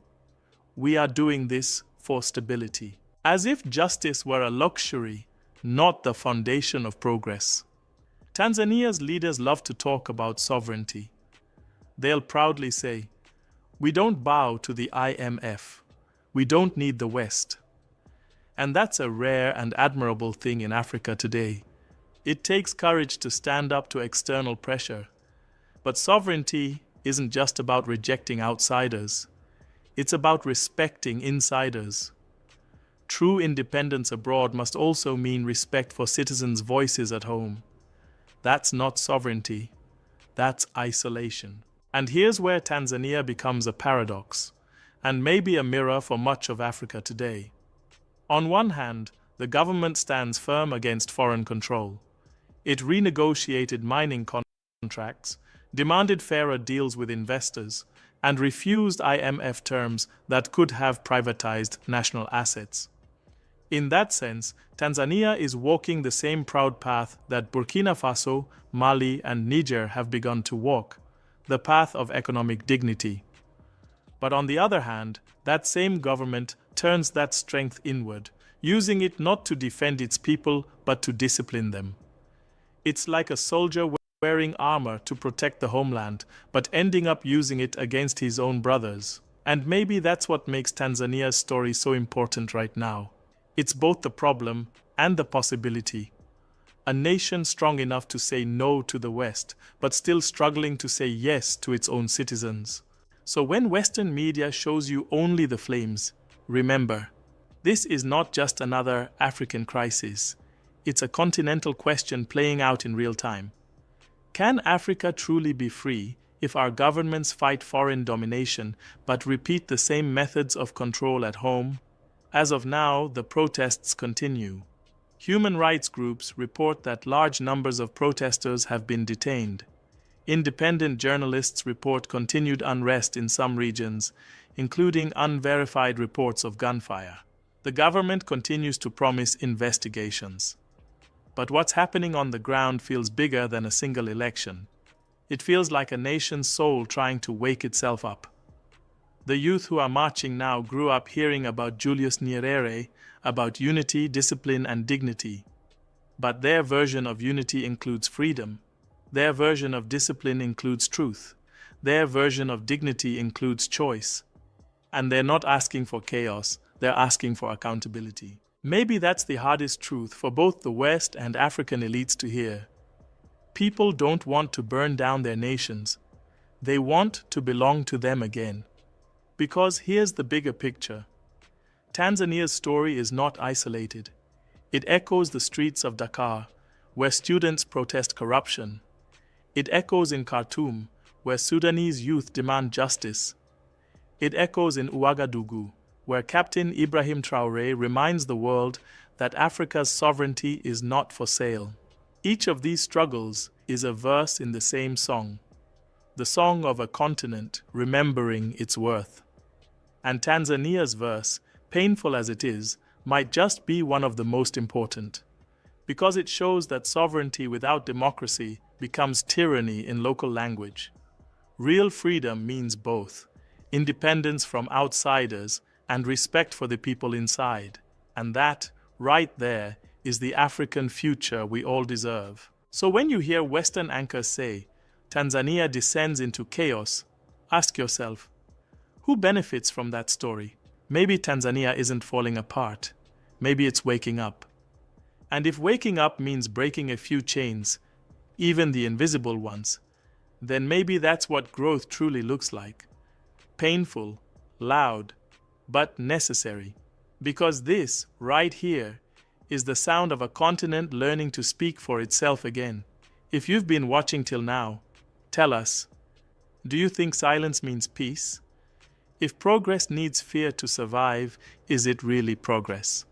We are doing this for stability. As if justice were a luxury, not the foundation of progress. Tanzania's leaders love to talk about sovereignty. They'll proudly say, "We don't bow to the IMF. We don't need the West." And that's a rare and admirable thing in Africa today. It takes courage to stand up to external pressure. But sovereignty isn't just about rejecting outsiders. It's about respecting insiders. True independence abroad must also mean respect for citizens' voices at home. That's not sovereignty. That's isolation. And here's where Tanzania becomes a paradox, and maybe a mirror for much of Africa today. On one hand, the government stands firm against foreign control. It renegotiated mining contracts, demanded fairer deals with investors, and refused IMF terms that could have privatized national assets. In that sense, Tanzania is walking the same proud path that Burkina Faso, Mali, and Niger have begun to walk, the path of economic dignity. But on the other hand, that same government turns that strength inward, using it not to defend its people, but to discipline them. It's like a soldier wearing armor to protect the homeland, but ending up using it against his own brothers. And maybe that's what makes Tanzania's story so important right now. It's both the problem and the possibility. A nation strong enough to say no to the West, but still struggling to say yes to its own citizens. So when Western media shows you only the flames, remember, this is not just another African crisis. It's a continental question playing out in real time. Can Africa truly be free if our governments fight foreign domination but repeat the same methods of control at home? As of now, the protests continue. Human rights groups report that large numbers of protesters have been detained. Independent journalists report continued unrest in some regions, including unverified reports of gunfire. The government continues to promise investigations. But what's happening on the ground feels bigger than a single election. It feels like a nation's soul trying to wake itself up. The youth who are marching now grew up hearing about Julius Nyerere, about unity, discipline, and dignity. But their version of unity includes freedom. Their version of discipline includes truth. Their version of dignity includes choice. And they're not asking for chaos, they're asking for accountability. Maybe that's the hardest truth for both the West and African elites to hear. People don't want to burn down their nations. They want to belong to them again. Because here's the bigger picture. Tanzania's story is not isolated. It echoes the streets of Dakar, where students protest corruption. It echoes in Khartoum, where Sudanese youth demand justice. It echoes in Ouagadougou, where Captain Ibrahim Traoré reminds the world that Africa's sovereignty is not for sale. Each of these struggles is a verse in the same song, the song of a continent remembering its worth. And Tanzania's verse, painful as it is, might just be one of the most important, because it shows that sovereignty without democracy becomes tyranny in local language. Real freedom means both independence from outsiders and respect for the people inside. And that, right there, is the African future we all deserve. So when you hear Western anchors say, Tanzania descends into chaos, ask yourself, who benefits from that story? Maybe Tanzania isn't falling apart. Maybe it's waking up. And if waking up means breaking a few chains, even the invisible ones, then maybe that's what growth truly looks like. Painful, loud, but necessary. Because this, right here, is the sound of a continent learning to speak for itself again. If you've been watching till now, tell us, do you think silence means peace? If progress needs fear to survive, is it really progress?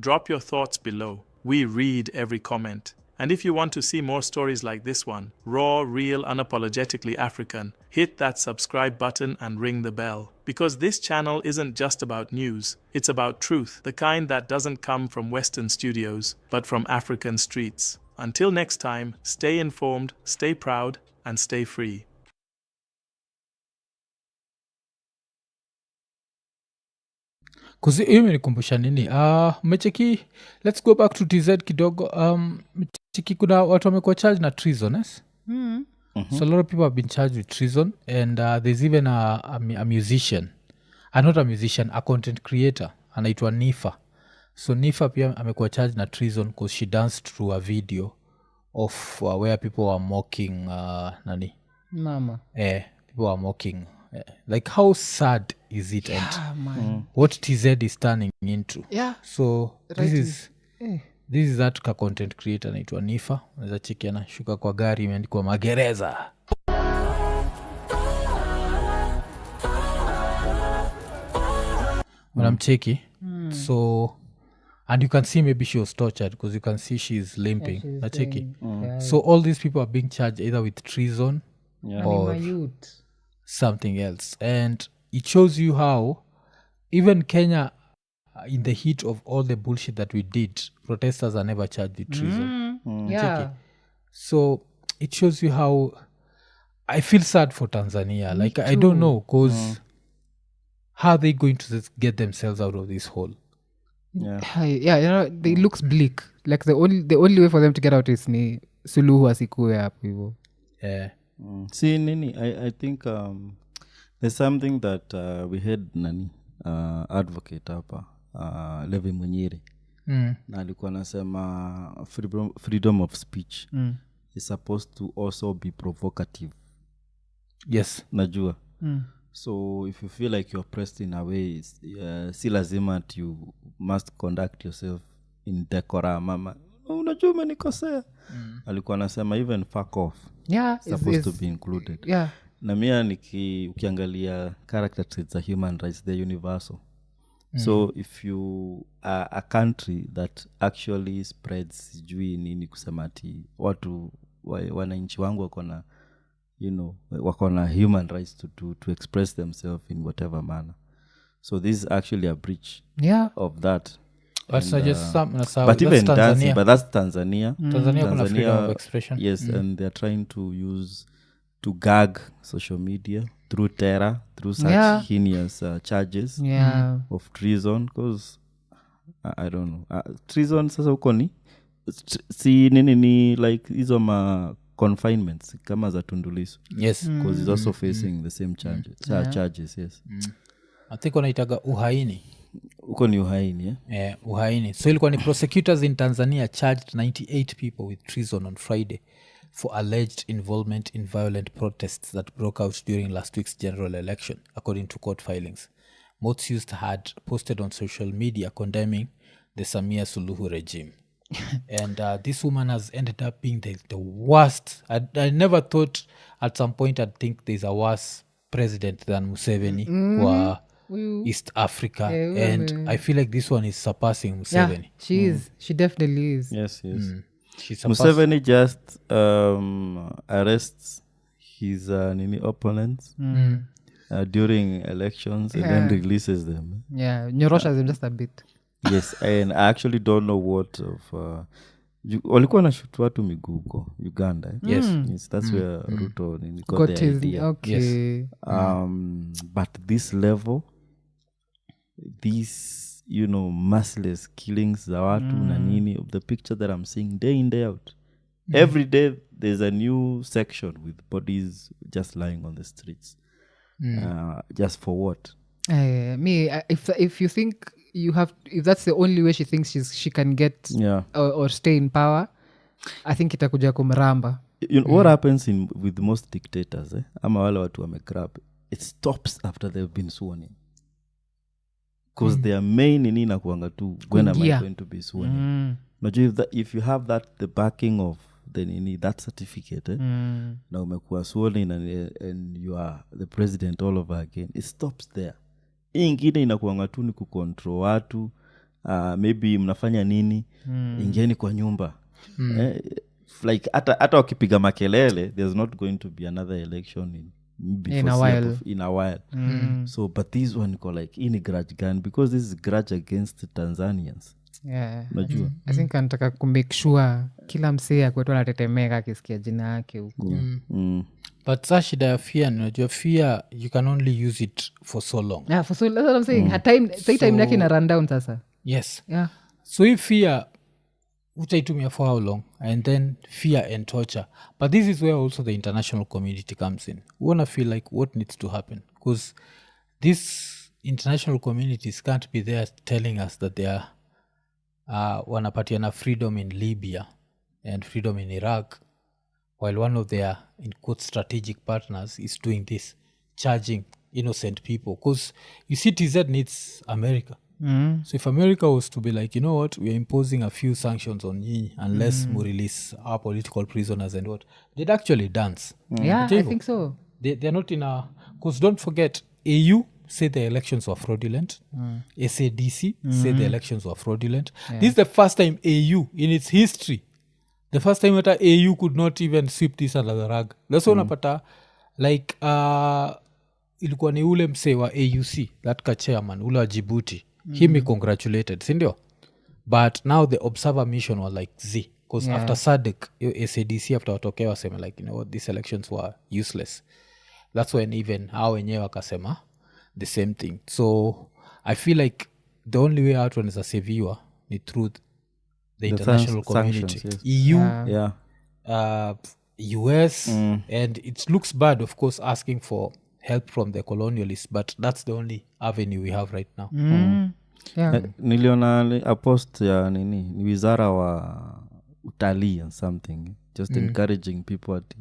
Drop your thoughts below. We read every comment. And if you want to see more stories like this one, raw, real, unapologetically African, hit that subscribe button and ring the bell. Because this channel isn't just about news, it's about truth, the kind that doesn't come from Western studios, but from African streets. Until next time, stay informed, stay proud, and stay free. Kuzi hiyo imenikumbusha nini? Umecheki, let's go back to TZ kidogo. Cheki kuna watu wamekuwa charged na treason, yes? So a lot of people have been charged with treason, and there's even a musician, not a musician, a content creator, anaitwa Nifa. So Nifa pia amekuwa charged na treason because she danced through a video of where people were mocking nani? Mama. People were mocking. Like how sad is it, and what TZ is turning into? Yeah. So Right this is that ka content creator anaitwa Nifa. Unaweza cheki anashuka kwa gari imeandikwa magereza. Unamcheki. So and you can see maybe she was tortured because you can see she's limping. Nacheki. So all these people are being charged either with treason or something else, and it shows you how even Kenya, in the heat of all the bullshit that we did, protesters are never charged with treason. Yeah. So it shows you how I feel sad for Tanzania. Like I don't know, because how are they going to just get themselves out of this hole? Yeah, you know, it looks bleak. Like the only way for them to get out is ni Suluhu asikue hapo hivyo. Yeah. See nini, I think there's something that we had nani advocate hapa Levi Munyiri na alikuwa anasema freedom of speech is supposed to also be provocative. Yes. Najua. So if you feel like you're pressed in a way, si lazima you must conduct yourself in decorum. Mama, unajua umenikosea. Alikuwa anasema even fuck off. Yeah, supposed to be included. Yeah. Na mia ukiangalia character traits za human rights, they're universal. So if you are a country that actually spreads sijui nini kusema ati watu wananchi wangu wakona, you know, wakona human rights to express themselves in whatever manner. So this is actually a breach of that. But but even dancing, but that's Tanzania. Tanzania kuna freedom of expression. Yes, and they're trying to use to gag social media through terror, through such heinous charges of treason, because I don't know, treason sasa uko ni si nini like hizo ma confinements kama za Tundu Lissu. Yes, because he's also facing the same charges. Yes, I think wanaitaga uhaini. Uko ni uhaini, uhaini. So ilikuwa ni prosecutors in Tanzania charged 98 people with treason on Friday for alleged involvement in violent protests that broke out during last week's general election, according to court filings. Most accused had posted on social media condemning the Samia Suluhu regime. And this woman has ended up being the worst. I never thought at some point I'd think there's a worse president than Museveni kwa East Africa. And I feel like this one is surpassing Museveni. Yeah, she definitely is. Yes. She's Museveni just arrests his opponents during elections and then releases them. Yeah, nyorosha them just a bit. Yes, and I actually don't know what of walikuwa na shoot watu miguko Uganda. Yes, that's where Ruto got the idea. Okay. Yes. But this level, these merciless killings za watu na nini, of the picture that I'm seeing day in day out. Every day there's a new section with bodies just lying on the streets. Just for what? If you think if that's the only way she thinks she can get or stay in power, I think itakuja kumramba. What happens with most dictators, ama wale watu wamegrab, it stops after they've been sworn in. Because their main nini kuanga tu, when am I going to be sworn in? Najua if you have the backing of that certificate, na umekuwa sworn in and you are the president all over again, it stops there. Ingine inakuanga tu ni kucontrol watu, maybe mnafanya nini, ingieni kwa nyumba. Like hata wakipiga makelele, there's not going to be another election in a while. So but this one go like ini grudge gun, because this is grudge against Tanzanians. Najua. I think anataka kumake sure kila msee akwetu anatetemeka akisikia jina yake huko. But sa shida ya fear, unajua fear you can only use it for so long. Yeah, for so long. That's what I'm saying. Her time yake ina run down sasa. Yes. Yeah. So if fear utaitumia for how long, and then fear and torture. But this is where also the international community comes in. We want to feel like what needs to happen, because these international communities can't be there telling us that they are wanapatiana freedom in Libya and freedom in Iraq, while one of their in quote strategic partners is doing this, charging innocent people. Because you see, TZ needs America. So if America was to be like, you know what, we are imposing a few sanctions on you unless we release our political prisoners and what, they'd actually dance. Yeah, I think so. They're not in a... Because don't forget, AU say the elections were fraudulent. SADC say the elections were fraudulent. This is the first time AU in its history, the first time that AU could not even sweep this under the rug. That's why unapata like ilikuwa ni ule msee wa AUC, that ka chairman ule wa Djibouti, he congratulated, sindio? But now the observer mission was like Z, because after SADC, SADC after watokea wasema like, you know what, these elections were useless. That's when even hao wenyewe wakasema the same thing. So I feel like the only way out wanaweza saviwa ni through the international community, EU, US, and it looks bad, of course, asking for help from the colonialists, but that's the only avenue we have right now. Niliona a post ya ni wizara wa utalii and something, just encouraging people at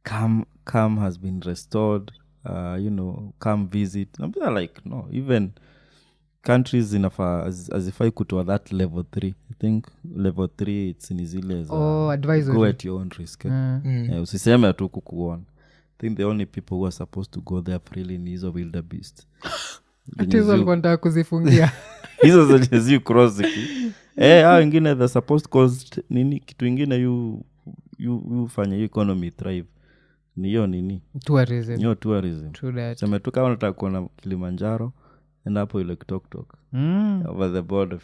come has been restored, come visit. I'm like, no, even countries azifai kutoa that level 3. I think level 3 it's in zile advisory. Go at your own risk. Usiseme tu kukuona. I think the only people who are supposed to go there freely ni hizo wildebeest. Atizo alikuwa nataka kuzifungia. Hizo zenye cross hao wengine they're supposed cause nini kitu ingine you fanya economy thrive. Niyo nini? Tourism. True that. Sema tu kama unataka kuona Kilimanjaro, enda hapo ile Tok over the border.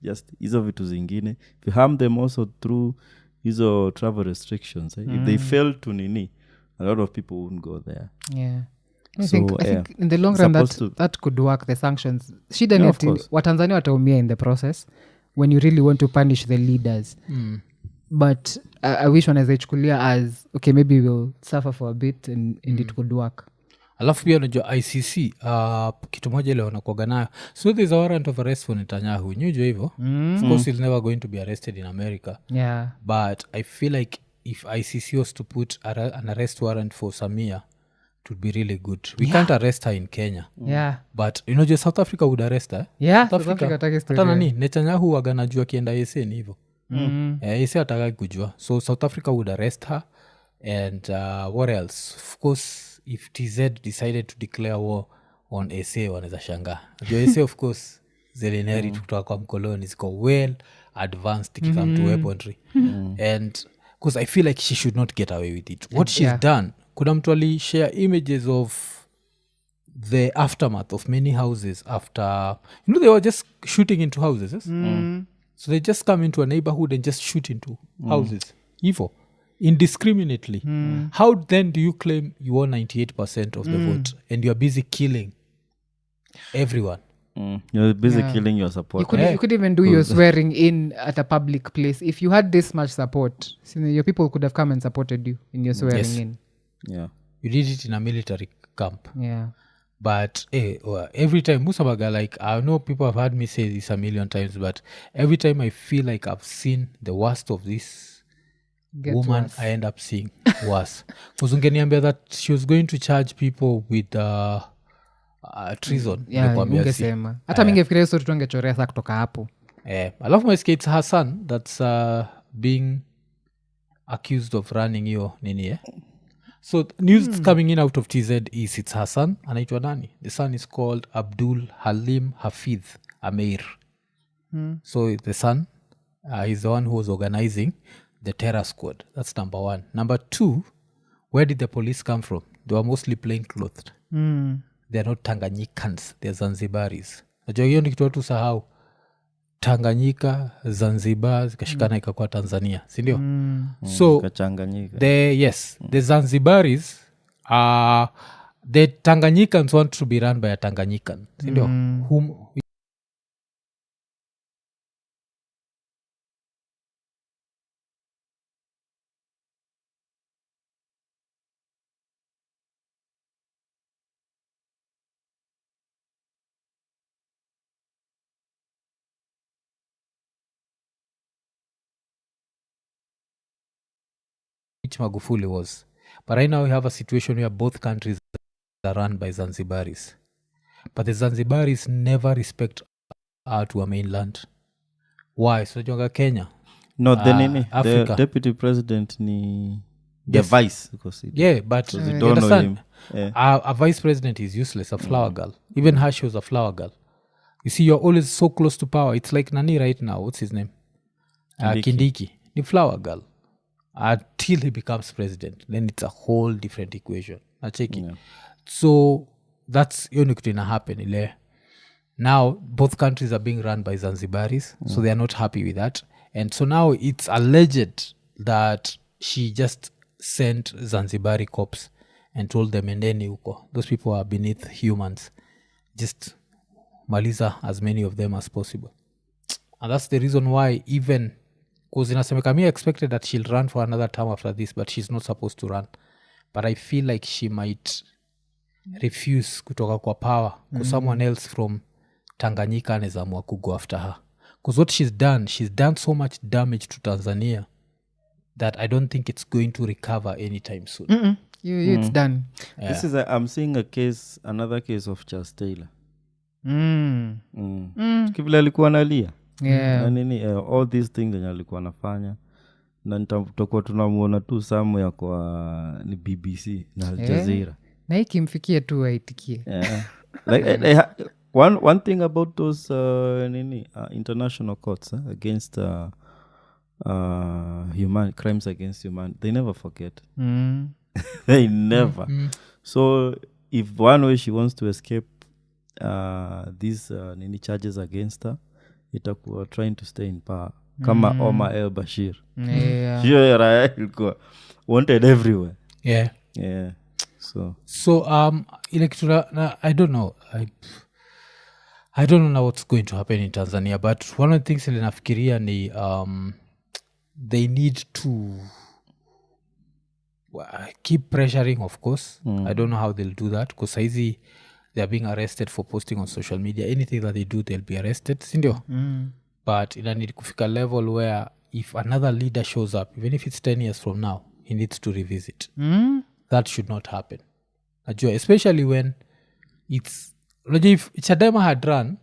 Just hizo vitu zingine, if you harm them also through hizo travel restrictions, if they fail to a lot of people wouldn't go there. Yeah. I So, think in the long run supposed that could work, the sanctions. Shida Yeah, ni of ati course. Watanzania wataumia in the process when you really want to punish the leaders. But I wish wanaweza ichukulia as okay, maybe we'll suffer for a bit and it could work. alafu pia unajua icc kitu moja ile wanakuaga nayo so there's a warrant of arrest for Netanyahu nyujua hivyo of course he's never going to be arrested in America, Yeah. but I feel like if icc was to put an arrest warrant for Samia, it would be really good. We can't arrest her in Kenya, Yeah. but unajua South Africa would arrest her. Yeah, South Africa hataki story. hata nani Netanyahu waganajua akienda ese ni hivyo ese ataka kujua, so South Africa would arrest her. And what else? Of course, if TZ decided to declare war on SA, wanaweza shangaa. Juu SA of course zilineri kutoka kwa mkoloni, ziko well advanced ikikame to weaponry. And because I feel like she should not get away with it. What she's done, kuna mtu alishare images of the aftermath of many houses after, they were just shooting into houses, yes? So they just come into a neighborhood and just shoot into houses. Evil. Indiscriminately. How then do you claim you won 98% of the vote and you're busy killing everyone? You're busy killing your support. You could even do your swearing in at a public place. If you had this much support, your people could have come and supported you in your swearing in. Yeah. You did it in a military camp. Yeah. But every time, Musabaga, like, I know people have heard me say this a million times, but every time I feel like I've seen the worst of this woman, worse. I end up seeing worse. Because ungeniambia that she was going to charge people with treason. Yeah, ungesema. Hata mingefikiria hiyo tu angechorea saa kutoka hapo. Alafu maisikia it's her son that's being accused of running hiyo nini So news coming in out of TZ is it's her son, anaitwa nani? The son is called Abdul Halim Hafidh Ameir. So the son, he's the one who was organizing the terror squad. That's number one. Number two, where did the police come from? They were mostly plainclothed. They're not Tanganyikans, they're Zanzibaris. Najua hiyo ni kitu watu sahau. Tanganyika, Zanzibar zikashikana ikakuwa Tanzania, si ndio? So the Zanzibaris the Tanganyikans want to be run by a Tanganyikan, si ndio? Which Magufuli was. But right now we have a situation where both countries are run by Zanzibaris. But the Zanzibaris never respect to a mainland. Why? So jonga Kenya. No, Africa. The deputy president ni the vice. Because but they you don't know understand? him. A vice president is useless, a flower girl. Even her, she was a flower girl. You see, you're always so close to power. It's like Nani right now. What's his name? Kindiki. The flower girl. Until he becomes president, then it's a whole different equation. So that's going to happen ile. Now both countries are being run by Zanzibaris, so they are not happy with that, and so now it's alleged that she just sent Zanzibari cops and told them, endeni huko, those people are beneath humans, just maliza as many of them as possible. And that's the reason why, even because inasemeka me expected that she'll run for another term after this, but she's not supposed to run. But I feel like she might refuse kutoka kwa power because someone else from Tanganyika anezamua kugo after her. Because what she's done so much damage to Tanzania that I don't think it's going to recover anytime soon. It's done. This is I'm seeing another case of Charles Taylor. Kivile alikuwa nalia. Yeah. Nini, all these things zenye alikuwa anafanya na tutakuwa tunamuona tu somewhere kwa ni BBC na Al Jazeera. Na ikimfikia tu aitikie. Like one thing about those international courts against crimes against humanity, they never forget. They never. So if one way she wants to escape these charges against her, itakuwa trying to stay in power kama Omar el Bashir. Sure, ilikuwa wanted everywhere. Yeah. So ile kitu I don't know. I don't know what's going to happen in Tanzania, but one of the things ile nafikiria ni they need to keep pressuring, of course. I don't know how they'll do that because saizi they are being arrested for posting on social media. Anything that they do, they'll be arrested, sindio? But ina need kufika level where if another leader shows up, even if it's 10 years from now, he needs to revisit. That should not happen. Najua, especially when it's if Chadema had run,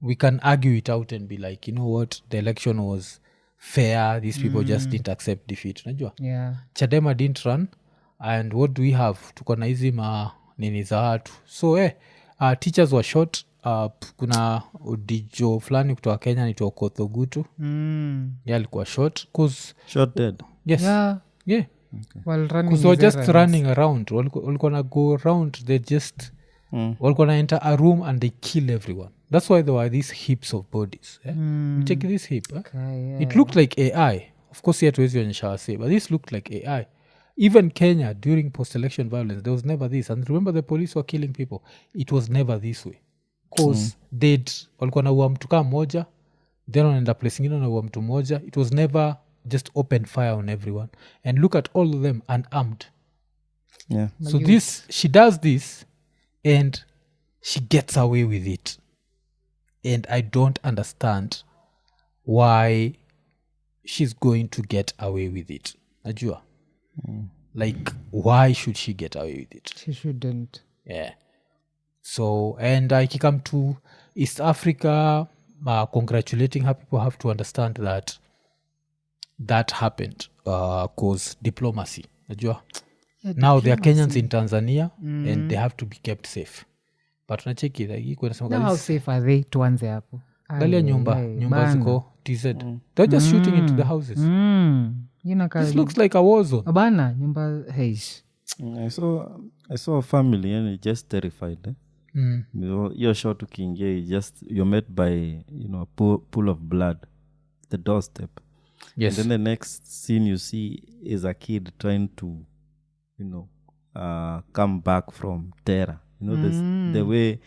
we can argue it out and be like, you know what, the election was fair, these people just didn't accept defeat. Najua? Yeah. Chadema didn't run, and what do we have? Tuko na hizi nini za watu. So teachers were shot. Kuna udijo fulani kutoka Kenya nitwa Kothogutu. Yeah, alikuwa shot. Shot dead? Yes. Yeah. Yeah. Okay. While running because they were just running around. Walikuwa na go around, they just walikuwa na enter a room and they kill everyone. That's why there were these heaps of bodies. You take this heap. Yeah. It looked like AI. Of course, you had to use your say, but this looked like AI. Even Kenya, during post-election violence, there was never this. And remember, the police were killing people. It was never this way. Because walikuwa naua mtu kama moja, then wanaenda place ingine wanaua mtu moja. It was never just open fire on everyone. And look at all of them unarmed. Yeah. So she does this and she gets away with it. And I don't understand why she's going to get away with it. Najua? Like, why should she get away with it? She shouldn't. Yeah. So, and I come to East Africa, congratulating her. People have to understand that happened because diplomacy. Najua? Yeah, now there are Kenyans in Tanzania and they have to be kept safe. But unacheki now how safe are they tuanze hapo? Angalia nyumba ziko TZ. They're just shooting into the houses. This looks like a war zone. Bana nyumba heish. I saw a family and just terrified. You're shot to King, you're met by a pool of blood, the doorstep. Yes. And then the next scene you see is a kid trying to, come back from terror. The way,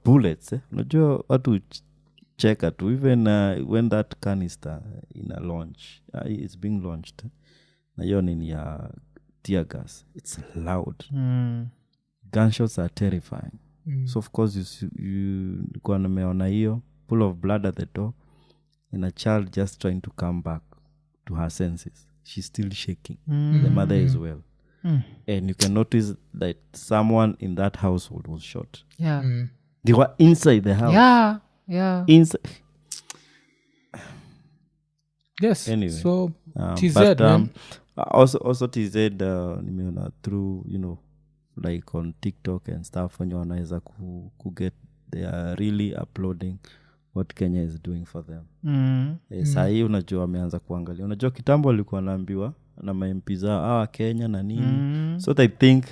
bullets. Unajua watu cheka tu. Even when that canister in a launch, it's being launched. Na hiyo nini ya tear gas. It's loud. Gunshots are terrifying. So of course you kwa nameona hiyo, pool of blood at the door, and a child just trying to come back to her senses. She's still shaking. The mother as well. And you can notice that someone in that household was shot. Yeah. They were inside the house. Yeah. Inside. Yes. Anyway. So TZ, but, man. also TZ through, like on TikTok and stuff, when you wanaweza get, they are really uploading what Kenya is doing for them. Sahii unajua wameanza kuangalia. Unajua kitambo walikuwa naambiwa na ma-MP zao Kenya na nini. So I think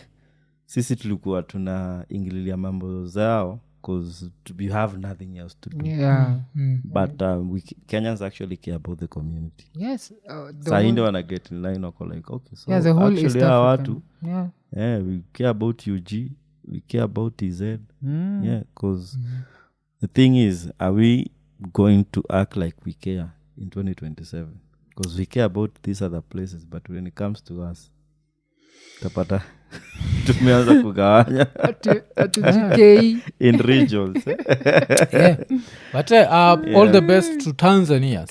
sisi tulikuwa tunaingililia mambo zao because we have nothing else to do. Yeah. But Kenyans actually care about the community. Yes. Sahii ndio wana get in line wako like, okay, so the whole actually East watu, yeah, we care about UG, we care about TZ. Yeah, because the thing is, are we going to act like we care in 2027? Because we care about these other places, but when it comes to us, tapata tumeanza kugawanya in regions. Yeah. But all the best to Tanzania.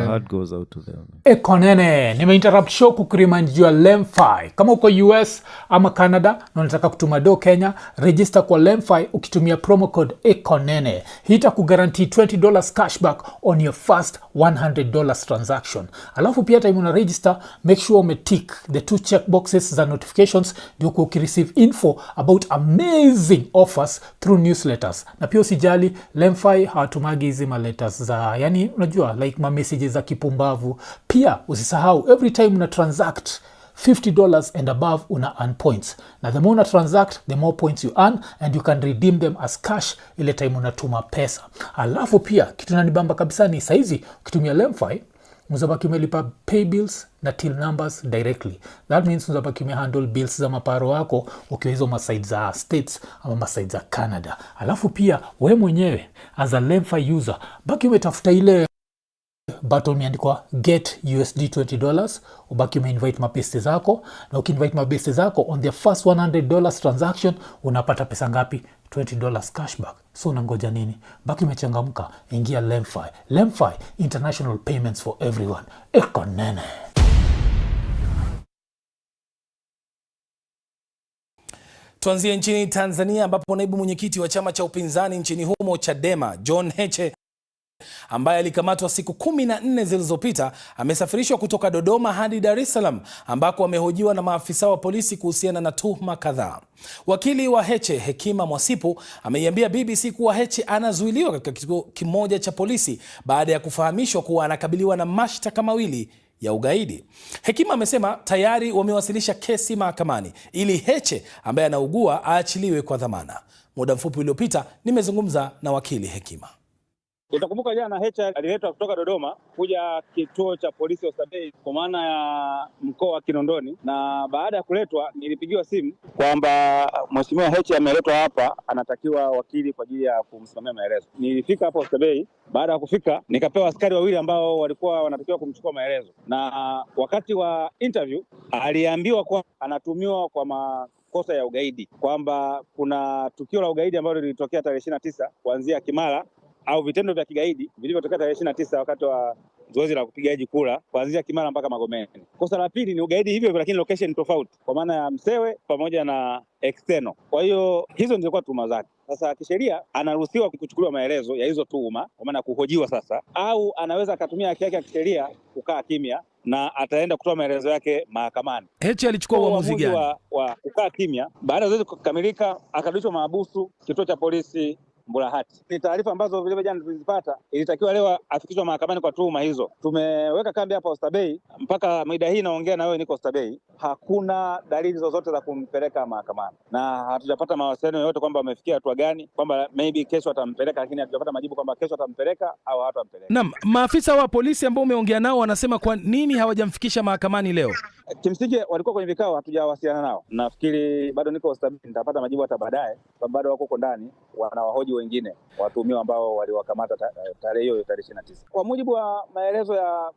Heart goes out to them. Ekonene, nimeinterrupt show kukuremind juu ya Lemfi. Kama uko US ama Canada na unataka kutuma do Kenya, register kwa Lemfi ukitumia promo code Ekonene. Hii itakuguarantee $20 cashback on your first $100 transaction. Alafu pia time una register, make sure umetick the 2 check boxes za notifications ndio ukireceive info about amazing offers through newsletters. Na pia usijali, Lemfi hawatumagi hizi letters za, yani unajua like messages za kipumbavu. Pia usisahau, every time una transact $50 and above una earn points. Na the more una transact, the more points you earn and you can redeem them as cash ile time unatuma pesa. Alafu pia kitu nanibamba kabisa ni saizi ukitumia Lemfi mzabaki umelipa pay bills na till numbers directly. That means mzabaki umehandle bills za maparo wako ukiwa hizo maside za States ama maside za Canada. Alafu pia we mwenyewe as a LEMFI user baki umetafuta ile button imeandikwa get USD $20, ubaki umeinvite mabeste zako, na ukiinvite mabeste zako on the first $100 transaction unapata pesa ngapi? $20 cashback. So unangoja nini? Baki umechangamka, ingia LEMFI. LEMFI, International Payments for Everyone. Eko nene. Tuanzie nchini Tanzania ambapo naibu mwenyekiti wa chama cha upinzani nchini humo Chadema, John Heche, ambaye alikamatwa siku 14 zilizopita, amesafirishwa kutoka Dodoma hadi Dar es Salaam ambako amehojiwa na maafisa wa polisi kuhusiana na tuhuma kadhaa. Wakili wa Heche, Hekima Mwasipu, ameiambia BBC kuwa Heche anazuiliwa katika kituo kimoja cha polisi baada ya kufahamishwa kuwa anakabiliwa na mashtaka mawili ya ugaidi. Hekima amesema tayari wamewasilisha kesi mahakamani ili Heche ambaye anaugua aachiliwe kwa dhamana. Muda mfupi uliopita nimezungumza na wakili Hekima. Utakumbuka jana Heche aliletwa kutoka Dodoma kuja kituo cha polisi Oysterbay kwa maana ya mkoa wa Kinondoni, na baada ya kuletwa nilipigiwa simu kwamba mheshimiwa Heche ameletwa hapa, anatakiwa wakili kwa ajili ya kumsimamia maelezo. Nilifika hapo Oysterbay. Baada ya kufika nikapewa askari wawili ambao walikuwa wanatakiwa kumchukua maelezo, na wakati wa interview aliambiwa kwa anatumiwa kwa makosa ya ugaidi, kwamba kuna tukio la ugaidi ambalo lilitokea tarehe 29 kuanzia Kimara, au vitendo vya kigaidi vilivyotokea tarehe 29 wakati wa zoezi la kupigaji kura kuanzia Kimara mpaka Magomeni. Kosa la pili ni ugaidi hivyo, lakini location tofauti, kwa maana ya Msewe pamoja na external. Kwa hiyo hizo zilikuwa tuhuma zake. Sasa kisheria anaruhusiwa kuchukuliwa maelezo ya hizo tuhuma, kwa maana kuhojiwa sasa, au anaweza akatumia haki yake ya kisheria kukaa kimya na ataenda kutoa maelezo yake mahakamani. Heche alichukua uamuzi gani? wa kukaa kimya. Baada ya zoezi kukamilika, akarudishwa mahabusu kituo cha polisi Mbulahati. Ni taarifa ambazo vile jana tulizipata, ilitakiwa leo afikishwe mahakamani kwa tuhuma hizo. Tumeweka kambi hapa Oysterbay mpaka mida hii naongea na wewe, niko Oysterbay. Hakuna dalili zozote za kumpeleka mahakamani, na hatujapata mawasiliano yoyote kwamba wamefikia hatua gani, kwamba maybe kesho atampeleka, lakini hatujapata majibu kwamba kesho atampeleka au hatampeleka. Naam, maafisa wa polisi ambao umeongea nao wanasema kwa nini hawajamfikisha mahakamani leo? Kimsingi walikuwa kwenye vikao, hatujawasiliana nao. Nafikiri bado niko Oysterbay, nitapata majibu hata baadaye, sababu bado wako huko ndani wanawahoji wengine watuhumiwa ambao waliwakamata tarehe hiyo tarehe 29. Kwa mujibu wa maelezo ya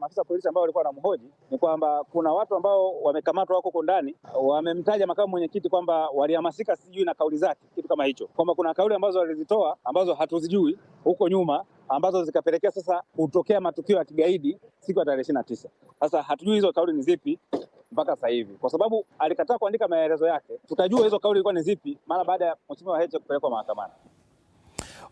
maafisa polisi ambao walikuwa wanamhoji ni kwamba kuna watu ambao wamekamatwa wako huko ndani, wamemtaja makamu mwenyekiti kwamba walihamasika sijui na kauli zake, kitu kama hicho, kwamba kuna kauli ambazo walizitoa ambazo hatuzijui huko nyuma, ambazo zikapelekea sasa kutokea matukio ya kigaidi siku ya tarehe 29. Sasa hatujui hizo kauli ni zipi mpaka sasa hivi, kwa sababu alikataa kuandika maelezo yake. Tutajua hizo kauli ilikuwa ni zipi mara baada ya mheshimiwa Heche kupelekwa mahakamani.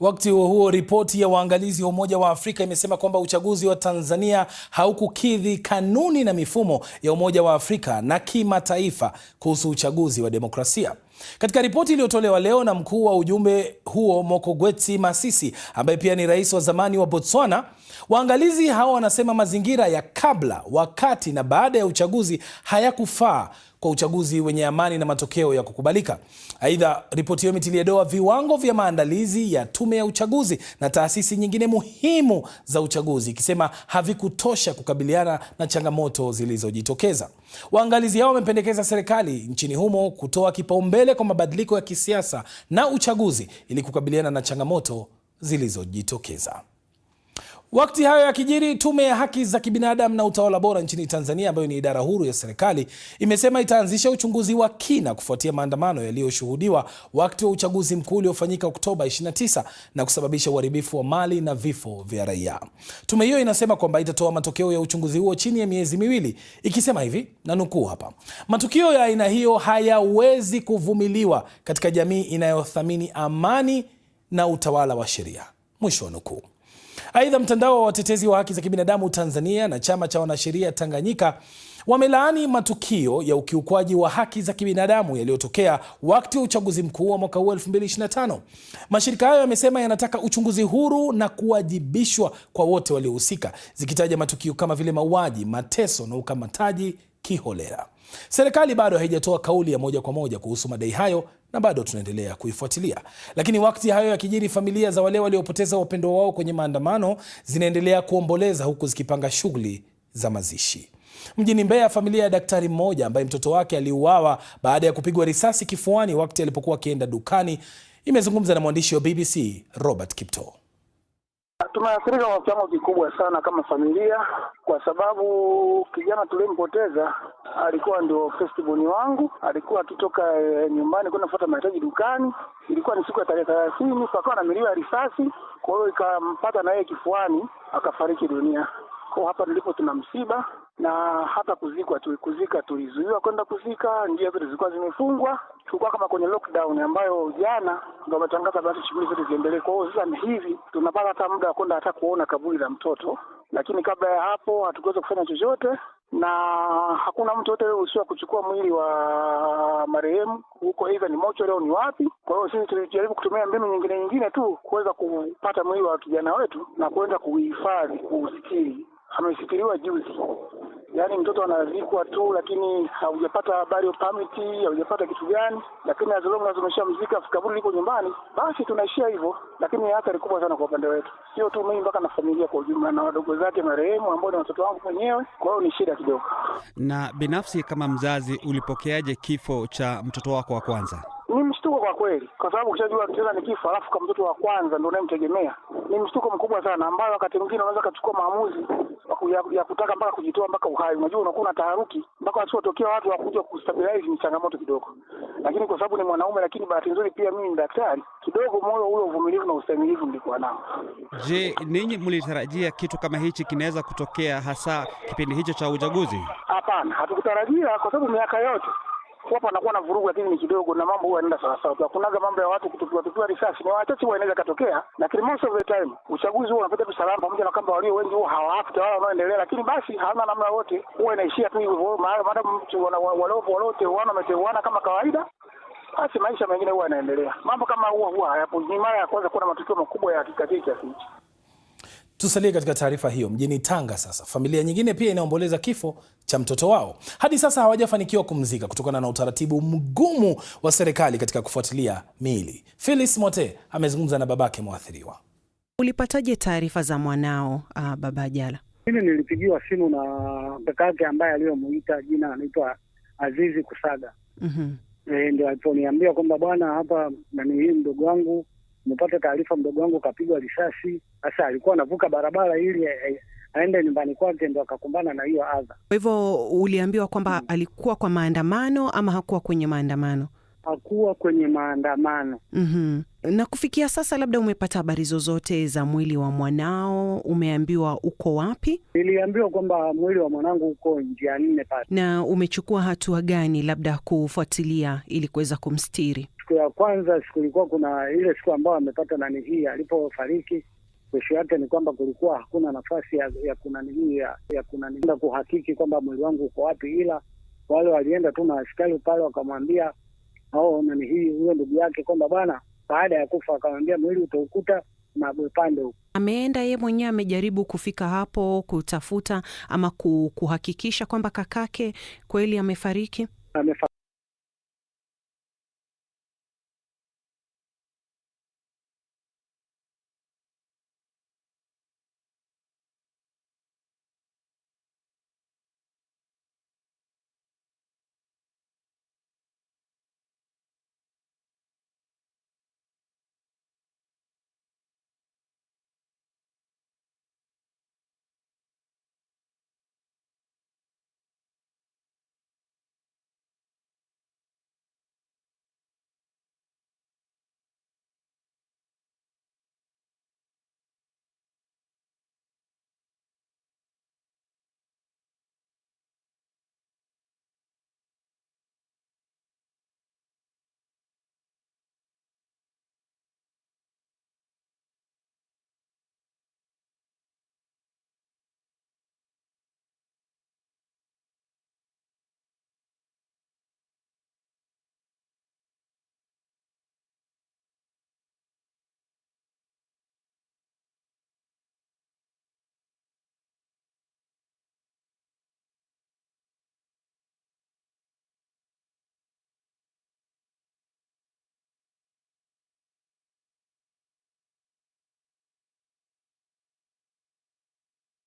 Wakati huo ripoti ya waangalizi wa Umoja wa Afrika imesema kwamba uchaguzi wa Tanzania haukukidhi kanuni na mifumo ya Umoja wa Afrika na kimataifa kuhusu uchaguzi wa demokrasia. Katika ripoti iliyotolewa leo na mkuu wa ujumbe huo Mokgweetsi Masisi, ambaye pia ni rais wa zamani wa Botswana, waangalizi hao wanasema mazingira ya kabla, wakati na baada ya uchaguzi hayakufaa kwa uchaguzi wenye amani na matokeo ya kukubalika. Aidha, ripoti hiyo imetilia doa viwango vya maandalizi ya tume ya uchaguzi na taasisi nyingine muhimu za uchaguzi, ikisema havikutosha kukabiliana na changamoto zilizojitokeza. Waangalizi hao wamependekeza serikali nchini humo kutoa kipaumbele kwa mabadiliko ya kisiasa na uchaguzi ili kukabiliana na changamoto zilizojitokeza. Wakati hayo yakijiri, tume ya haki za kibinadamu na utawala bora nchini Tanzania, ambayo ni idara huru ya serikali, imesema itaanzisha uchunguzi wa kina kufuatia maandamano yaliyoshuhudiwa wakati wa uchaguzi mkuu uliofanyika Oktoba 29 na kusababisha uharibifu wa mali na vifo vya raia. Tume hiyo inasema kwamba itatoa matokeo ya uchunguzi huo chini ya miezi miwili, ikisema hivi, na nukuu hapa: matukio ya aina hiyo hayawezi kuvumiliwa katika jamii inayothamini amani na utawala wa sheria, mwisho wa nukuu. Aidha, mtandao wa watetezi wa haki za kibinadamu Tanzania na chama cha wanasheria Tanganyika wamelaani matukio ya ukiukwaji wa haki za kibinadamu yaliyotokea wakati wa uchaguzi mkuu wa mwaka 2025. Mashirika hayo yamesema yanataka uchunguzi huru na kuwajibishwa kwa wote waliohusika, zikitaja matukio kama vile mauaji, mateso na ukamataji kiholela. Serikali bado haijatoa kauli ya moja kwa moja kuhusu madai hayo na bado tunaendelea kuifuatilia. Lakini wakati hayo yakijiri, familia za wale waliopoteza wapendwa wao kwenye maandamano zinaendelea kuomboleza huku zikipanga shughuli za mazishi. Mjini Mbeya, familia ya daktari mmoja ambaye mtoto wake aliuawa baada ya kupigwa risasi kifuani wakati alipokuwa akienda dukani imezungumza na mwandishi wa BBC Robert Kipto. Tumeathirika kwa kiwango kikubwa sana kama familia, kwa sababu kijana tuliyempoteza alikuwa ndio firstborn wangu. Alikuwa akitoka nyumbani kwenda kufuata mahitaji dukani. Ilikuwa ni siku ya tarehe 30, pakawa na milio ya risasi, kwa hiyo ikampata na yeye kifuani akafariki dunia. Kwa hapa nilipo tuna msiba, na hata kuzika tulizuiwa kwenda kuzika, njia zote zilikuwa zimefungwa. Tulikuwa kama kwenye lockdown ambayo jana ndio wametangaza basi shughuli zote ziendelee. Kwa hiyo sasa hivi tunapata hata muda wa kwenda hata kuona kaburi la mtoto, lakini kabla ya hapo hatukuweza kufanya chochote, na hakuna mtu yote usiwa kuchukua mwili wa marehemu huko, aidha ni mocho leo ni wapi. Kwa hiyo sisi tulijaribu kutumia mbinu nyingine tu kuweza kupata mwili wa kijana wetu na kwenda kuhifadhi, kuusitiri. Amesitiriwa juzi, yaani mtoto anazikwa tu, lakini haujapata habari ya permit, haujapata kitu gani, lakini as long as umeshamzika, kaburi liko nyumbani, basi tunaishia hivyo. Lakini athari kubwa sana kwa upande wetu, sio tu mimi, mpaka na familia kwa ujumla na wadogo zake marehemu ambao ni watoto wangu mwenyewe. Kwa hiyo ni shida kidogo. Na binafsi kama mzazi, ulipokeaje kifo cha mtoto wako wa kwanza? Ni mshtuko kwa kweli, kwa sababu ukishajua tena ni kifo alafu kama mtoto wa kwanza ndio unayemtegemea, ni mshtuko mkubwa sana, ambao wakati mwingine unaweza kuchukua maamuzi ya kutaka mpaka kujitoa mpaka uhai. Unajua unakuwa na taharuki mpaka wasipotokea watu wakuja kustabilize, ni changamoto kidogo. Lakini kwa sababu ni mwanaume, lakini bahati nzuri pia mimi ni daktari, kidogo moyo ule uvumilivu na ustahimilivu nilikuwa nao. Je, ninyi mlitarajia kitu kama hichi kinaweza kutokea, hasa kipindi hicho cha uchaguzi? Hapana, hatukutarajia, kwa sababu miaka yote hapo anakuwa na vurugu, lakini ni kidogo na mambo huwa yanaenda sawa sawa. Hakunaga mambo ya watu kutupiwa risasi, ni wachache huwa inaweza katokea, lakini most of the time uchaguzi huwa unapita tu salama, pamoja na kwamba walio wengi huwa hawaafu wala wanaoendelea, lakini basi hana namna yote, huwa inaishia tu hivyo. Maadamu wanaoteuana wameteuana kama kawaida, basi maisha mengine huwa yanaendelea. Mambo kama huwa hayapo. Ni mara ya kwanza kuona matukio makubwa ya kikatili kiasi hichi. Tusalie katika taarifa hiyo. Mjini Tanga sasa, familia nyingine pia inaomboleza kifo cha mtoto wao. Hadi sasa hawajafanikiwa kumzika kutokana na utaratibu mgumu wa serikali katika kufuatilia miili. Phyllis Mote amezungumza na babake mwathiriwa. Ulipataje taarifa za mwanao baba Ajala? Mimi nilipigiwa simu na kakake ambaye aliyomuita jina anaitwa Azizi Kusaga. Ndio aliponiambia kwamba bwana, hapa hii mdogo wangu, nimepata taarifa mdogo wangu kapigwa risasi. Sasa alikuwa anavuka barabara ili aende nyumbani kwake, ndio akakumbana na hiyo adha. Kwa hivyo uliambiwa kwamba alikuwa kwa maandamano ama hakuwa kwenye maandamano? Hakuwa kwenye maandamano. Na kufikia sasa, labda umepata habari zozote za mwili wa mwanao? Umeambiwa uko wapi? Niliambiwa kwamba mwili wa mwanangu uko njia 4 pale. Na umechukua hatua gani labda kufuatilia ili kuweza kumstiri? Siku ya kwanza kulikuwa kuna ile siku ambayo amepata hii alipofariki, kesho yake ni kwamba kulikuwa hakuna nafasi ya kuhakiki kwamba mwili wangu uko wapi, ila wale walienda tu na askari pale wakamwambia huyo ndugu yake kwamba bwana, baada ya kufa akamwambia mwili utaukuta na upande huko. Ameenda yeye mwenyewe, amejaribu kufika hapo kutafuta ama kuhakikisha kwamba kakake kweli amefariki?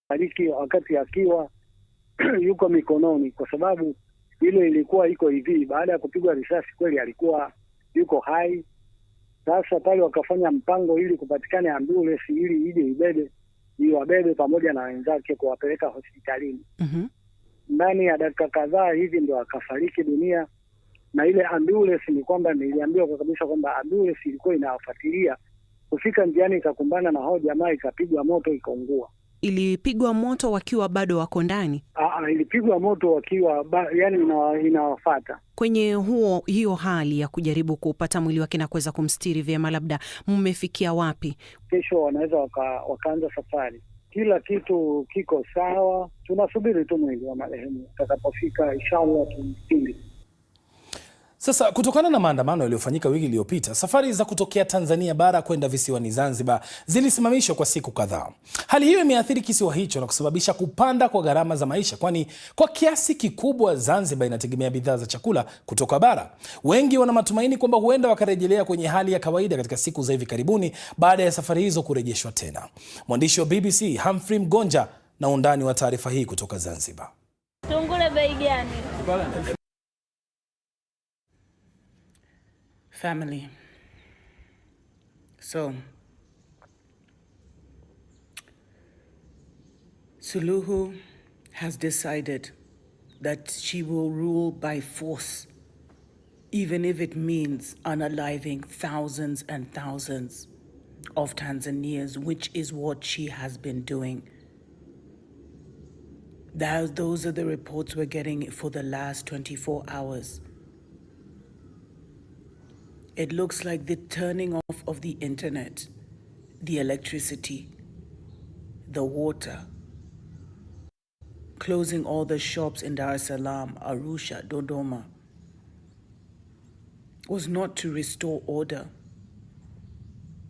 fariki wakati akiwa yuko mikononi, kwa sababu ile ilikuwa iko hivi, baada ya kupigwa risasi kweli alikuwa yuko hai. Sasa pale wakafanya mpango ili kupatikane ambulance ili ije iwabebe pamoja na wenzake kuwapeleka hospitalini. Ndani ya dakika kadhaa hivi ndo akafariki dunia. Na ile ambulance ni kwamba niliambiwa kwa kabisa kwamba ambulance ilikuwa inawafuatilia, kufika njiani ikakumbana na hao jamaa, ikapigwa moto ikaungua. Ilipigwa moto wakiwa bado wako ndani? Ilipigwa moto wakiwa yani inawafuata. Kwenye hiyo hali ya kujaribu kupata mwili wake na kuweza kumstiri vyema, labda mmefikia wapi? Kesho wanaweza wakaanza safari. Kila kitu kiko sawa, tunasubiri tu mwili wa marehemu utakapofika, inshallah tumstiri. Sasa kutokana na maandamano yaliyofanyika wiki iliyopita, safari za kutokea Tanzania bara kwenda visiwani Zanzibar zilisimamishwa kwa siku kadhaa. Hali hiyo imeathiri kisiwa hicho na kusababisha kupanda kwa gharama za maisha, kwani kwa kiasi kikubwa Zanzibar inategemea bidhaa za chakula kutoka bara. Wengi wana matumaini kwamba huenda wakarejelea kwenye hali ya kawaida katika siku za hivi karibuni baada ya safari hizo kurejeshwa tena. Mwandishi wa BBC Humphrey Mgonja na undani wa taarifa hii kutoka Zanzibar. Tungule bei gani? Family. So, Suluhu has decided that she will rule by force, even if it means unaliving thousands and thousands of Tanzanians, which is what she has been doing. Those are the reports we're getting for the last 24 hours. It looks like the turning off of the internet, the electricity, the water, closing all the shops in Dar es Salaam, Arusha, Dodoma, was not to restore order,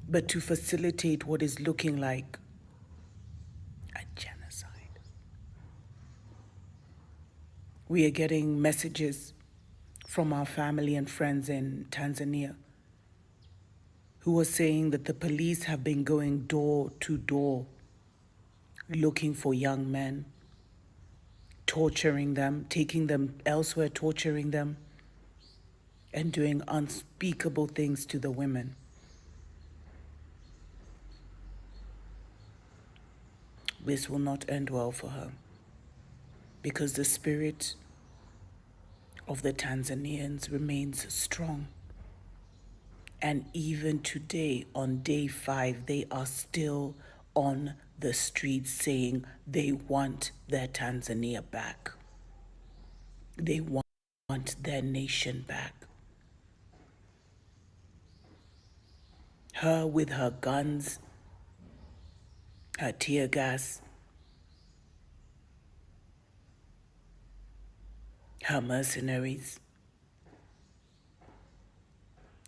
but to facilitate what is looking like a genocide. We are getting messages from our family and friends in Tanzania who are saying that the police have been going door to door looking for young men, torturing them, taking them elsewhere, torturing them, and doing unspeakable things to the women. This will not end well for her, because the spirit of the Tanzanians remains strong. And even today, on day 5, they are still on the streets saying they want their Tanzania back. They want their nation back. Her with her guns, her tear gas, her mercenaries,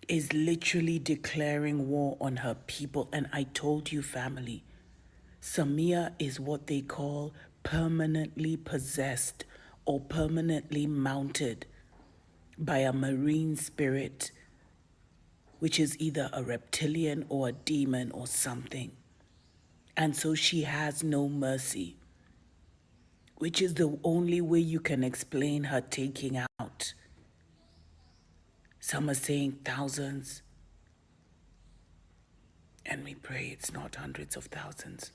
is literally declaring war on her people. And I told you, family, Samia is what they call permanently possessed or permanently mounted by a marine spirit, which is either a reptilian or a demon or something. And so she has no mercy, which is the only way you can explain her taking out. Some are saying thousands, and we pray it's not hundreds of thousands.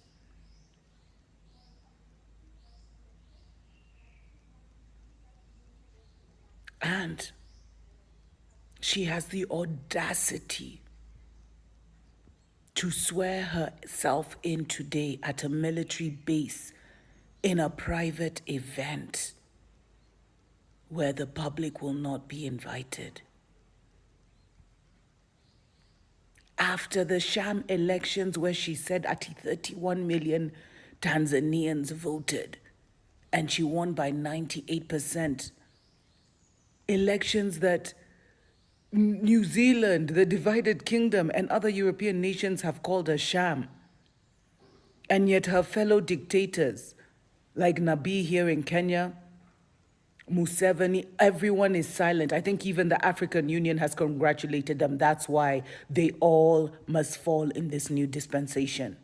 And she has the audacity to swear herself in today at a military base in a private event where the public will not be invited. After the sham elections where she said at 31 million Tanzanians voted and she won by 98%. Elections that New Zealand, the divided kingdom, and other European nations have called a sham. And yet her fellow dictators, like Nabii here in Kenya, Museveni, everyone is silent. I think even the African Union has congratulated them. That's why they all must fall in this new dispensation.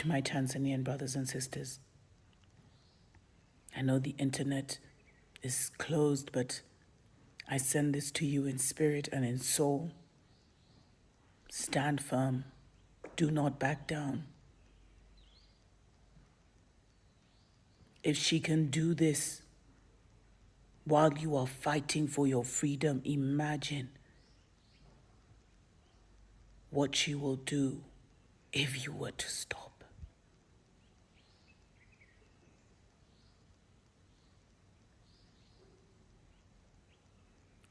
to my Tanzanian brothers and sisters. I know the internet is closed, but I send this to you in spirit and in soul. Stand firm. Do not back down. If she can do this while you are fighting for your freedom, imagine what she will do if you were to stop.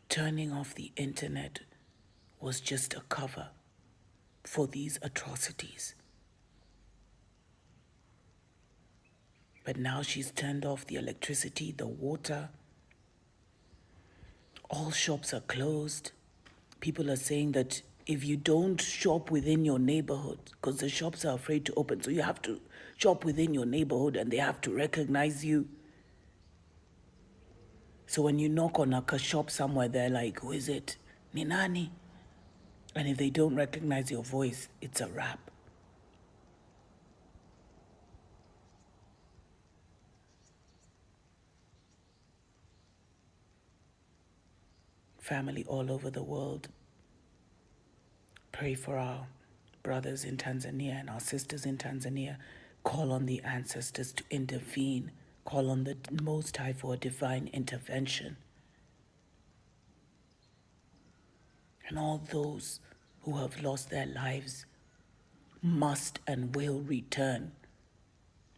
Turning off the internet was just a cover for these atrocities. But now she's turned off the electricity, the water. All shops are closed. People are saying that if you don't shop within your neighborhood, because the shops are afraid to open, so you have to shop within your neighborhood and they have to recognize you. So when you knock on a shop somewhere, they're like, who is it? Ni nani? And if they don't recognize your voice, it's a wrap. Family all over the world, pray for our brothers in Tanzania and our sisters in Tanzania. Call on the ancestors to intervene. Call on the Most High for a divine intervention. And all those who have lost their lives must and will return.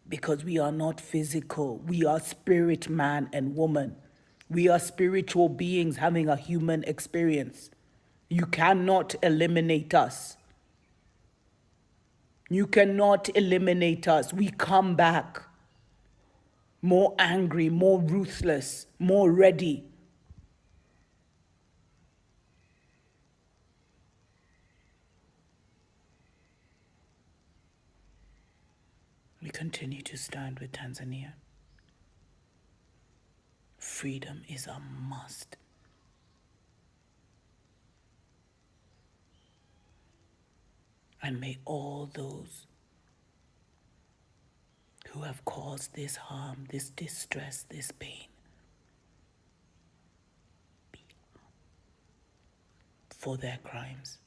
Because we are not physical. We are spirit, man and woman. We are spiritual beings having a human experience. You cannot eliminate us. You cannot eliminate us. We come back more angry, more ruthless, more ready. We continue to stand with Tanzania. Freedom is a must. And may all those who have caused this harm, this distress, this pain, be for their crimes.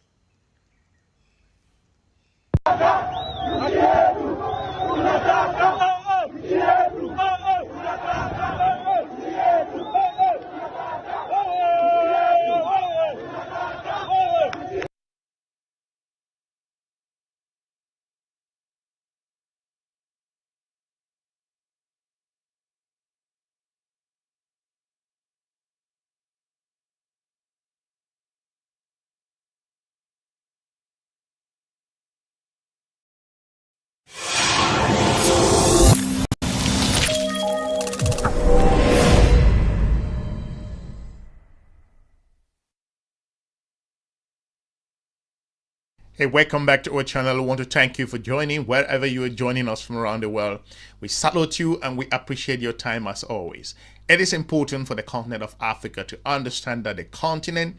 Hey, welcome back to our channel. We want to thank you for joining wherever you are joining us from around the world. We salute you and we appreciate your time as always. It is important for the continent of Africa to understand that the continent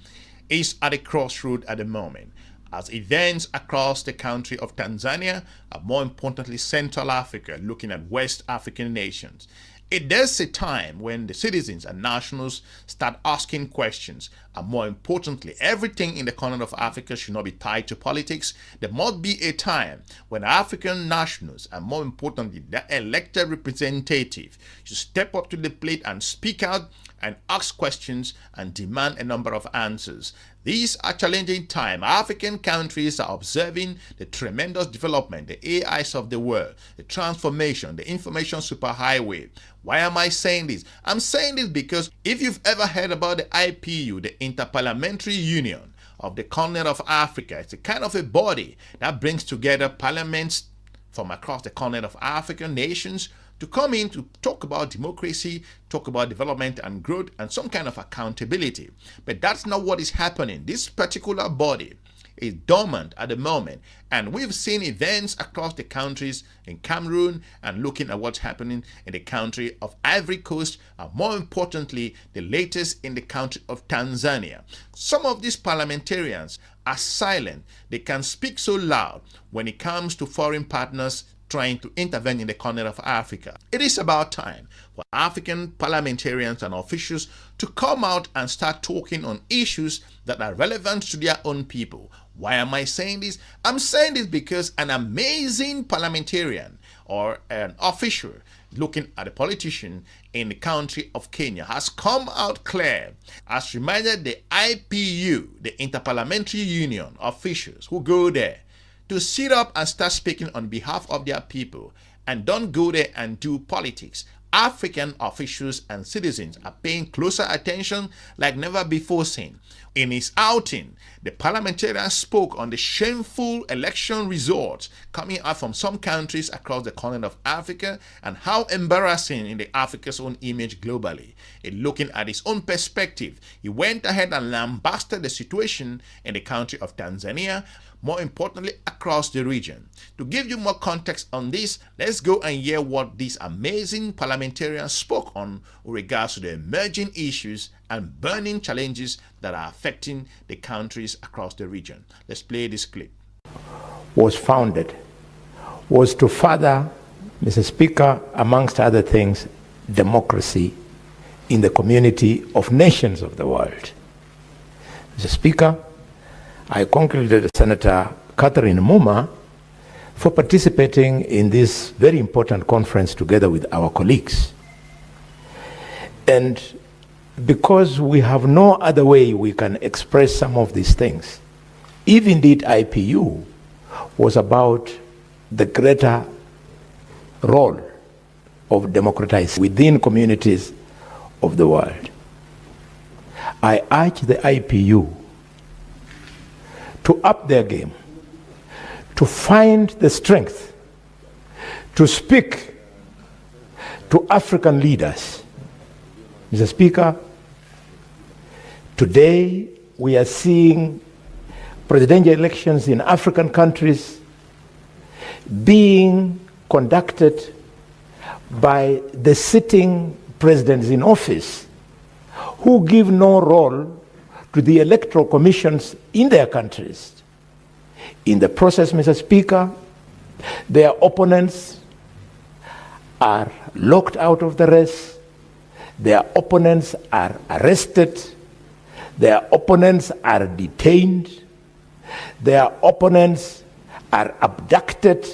is at a crossroad at the moment, as events across the country of Tanzania, and more importantly Central Africa, looking at West African nations. It is a time when the citizens and nationals start asking questions, and more importantly, everything in the continent of Africa should not be tied to politics. There must be a time when African nationals, and more importantly, the elected representative, should step up to the plate and speak out and ask questions and demand a number of answers. These are challenging times. African countries are observing the tremendous development, the AIs of the world, the transformation, the information superhighway. Why am I saying this? I'm saying this because if you've ever heard about the IPU, the Interparliamentary Union of the continent of Africa, it's a kind of a body that brings together parliaments from across the continent of African nations to come in to talk about democracy, talk about development and growth and some kind of accountability. But that's not what is happening. This particular body is dormant at the moment, and we've seen events across the countries in Cameroon and looking at what's happening in the country of Ivory Coast, and more importantly the latest in the country of Tanzania. Some of these parliamentarians are silent. They can speak so loud when it comes to foreign partners trying to intervene in the corner of Africa. It is about time for African parliamentarians and officials to come out and start talking on issues that are relevant to their own people. Why am I saying this? I'm saying this because an amazing parliamentarian or an official looking at a politician in the country of Kenya has come out clear, has reminded the IPU, the Interparliamentary Union officials who go there to sit up and start speaking on behalf of their people and don't go there and do politics. African officials and citizens are paying closer attention like never before seen. In his outing, the parliamentarian spoke on the shameful election results coming out from some countries across the continent of Africa and how embarrassing in the Africa's own image globally. In looking at his own perspective, he went ahead and lambasted the situation in the country of Tanzania, more importantly across the region. To give you more context on this, let's go and hear what this amazing parliamentarian spoke on with regards to the emerging issues and burning challenges that are affecting the countries across the region. Let's play this clip. Was founded was to further, Mr. Speaker, amongst other things, democracy in the community of nations of the world. Mr. Speaker, I congratulate Senator Catherine Muma for participating in this very important conference together with our colleagues. And because we have no other way we can express some of these things, if indeed IPU was about the greater role of democratizing within communities of the world, I urge the IPU to up their game, to find the strength to speak to African leaders. Mr. Speaker, today we are seeing presidential elections in African countries being conducted by the sitting presidents in office who give no role to the electoral commissions in their countries. In the process, Mr. Speaker, their opponents are locked out of the race, their opponents are arrested, their opponents are detained, their opponents are abducted,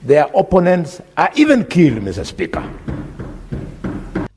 their opponents are even killed, Mr. Speaker.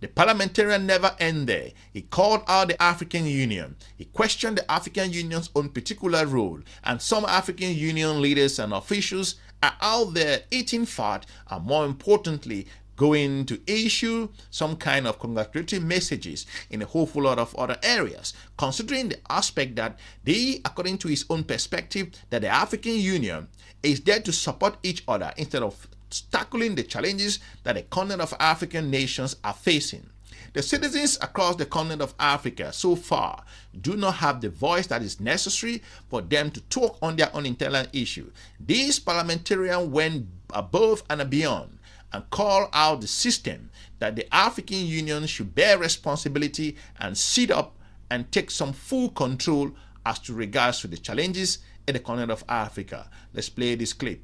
The parliamentarian never ended there. He called out the African Union. He questioned the African Union's own particular role, and some African Union leaders and officials are out there eating fat and, more importantly, going to issue some kind of congratulatory messages in a whole lot of other areas, considering the aspect that they, according to his own perspective, that the African Union is there to support each other instead of tackling the challenges that the continent of African nations are facing. The citizens across the continent of Africa so far do not have the voice that is necessary for them to talk on their own internal issue. These parliamentarians went above and beyond and called out the system that the African Union should bear responsibility and sit up and take some full control as to regards to the challenges in the continent of Africa. Let's play this clip.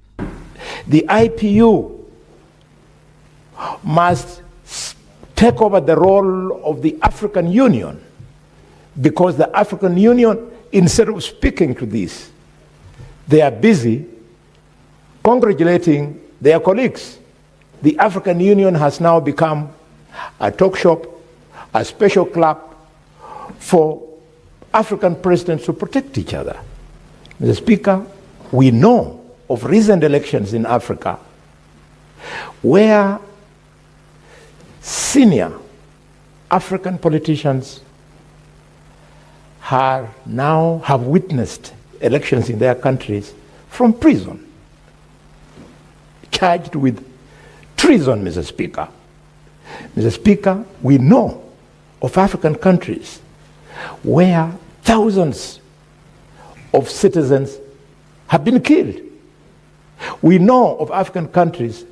The IPU must take over the role of the African Union, because the African Union, instead of speaking to this, they are busy congratulating their colleagues. The African Union has now become a talk shop, a special club for African presidents to protect each other. Mr. Speaker, we know of recent elections in Africa where senior African politicians have witnessed elections in their countries from prison, charged with treason, Mr. Speaker. Mr. Speaker, we know of African countries where thousands of citizens have been killed. We know of African countries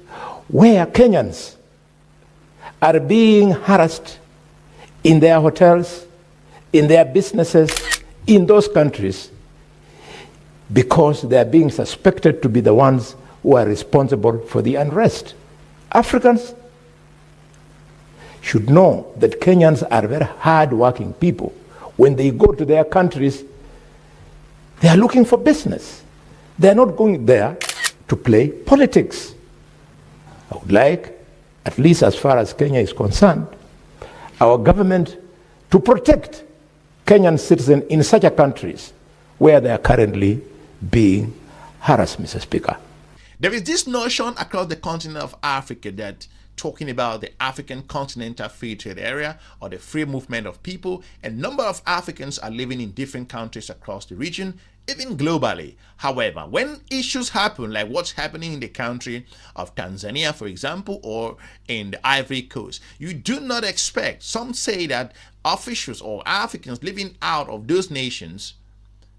where Kenyans are being harassed in their hotels, in their businesses, in those countries, because they are being suspected to be the ones who are responsible for the unrest. Africans should know that Kenyans are very hard-working people. When they go to their countries, they are looking for business. They are not going there to play politics. I would like, at least as far as Kenya is concerned, our government to protect Kenyan citizens in such a countries where they are currently being harassed, Mr. Speaker. There is this notion across the continent of Africa that talking about the African continental free trade area or the free movement of people, a number of Africans are living in different countries across the region, even globally. However, when issues happen like what's happening in the country of Tanzania, for example, or in the Ivory Coast, you do not expect, some say that officials or Africans living out of those nations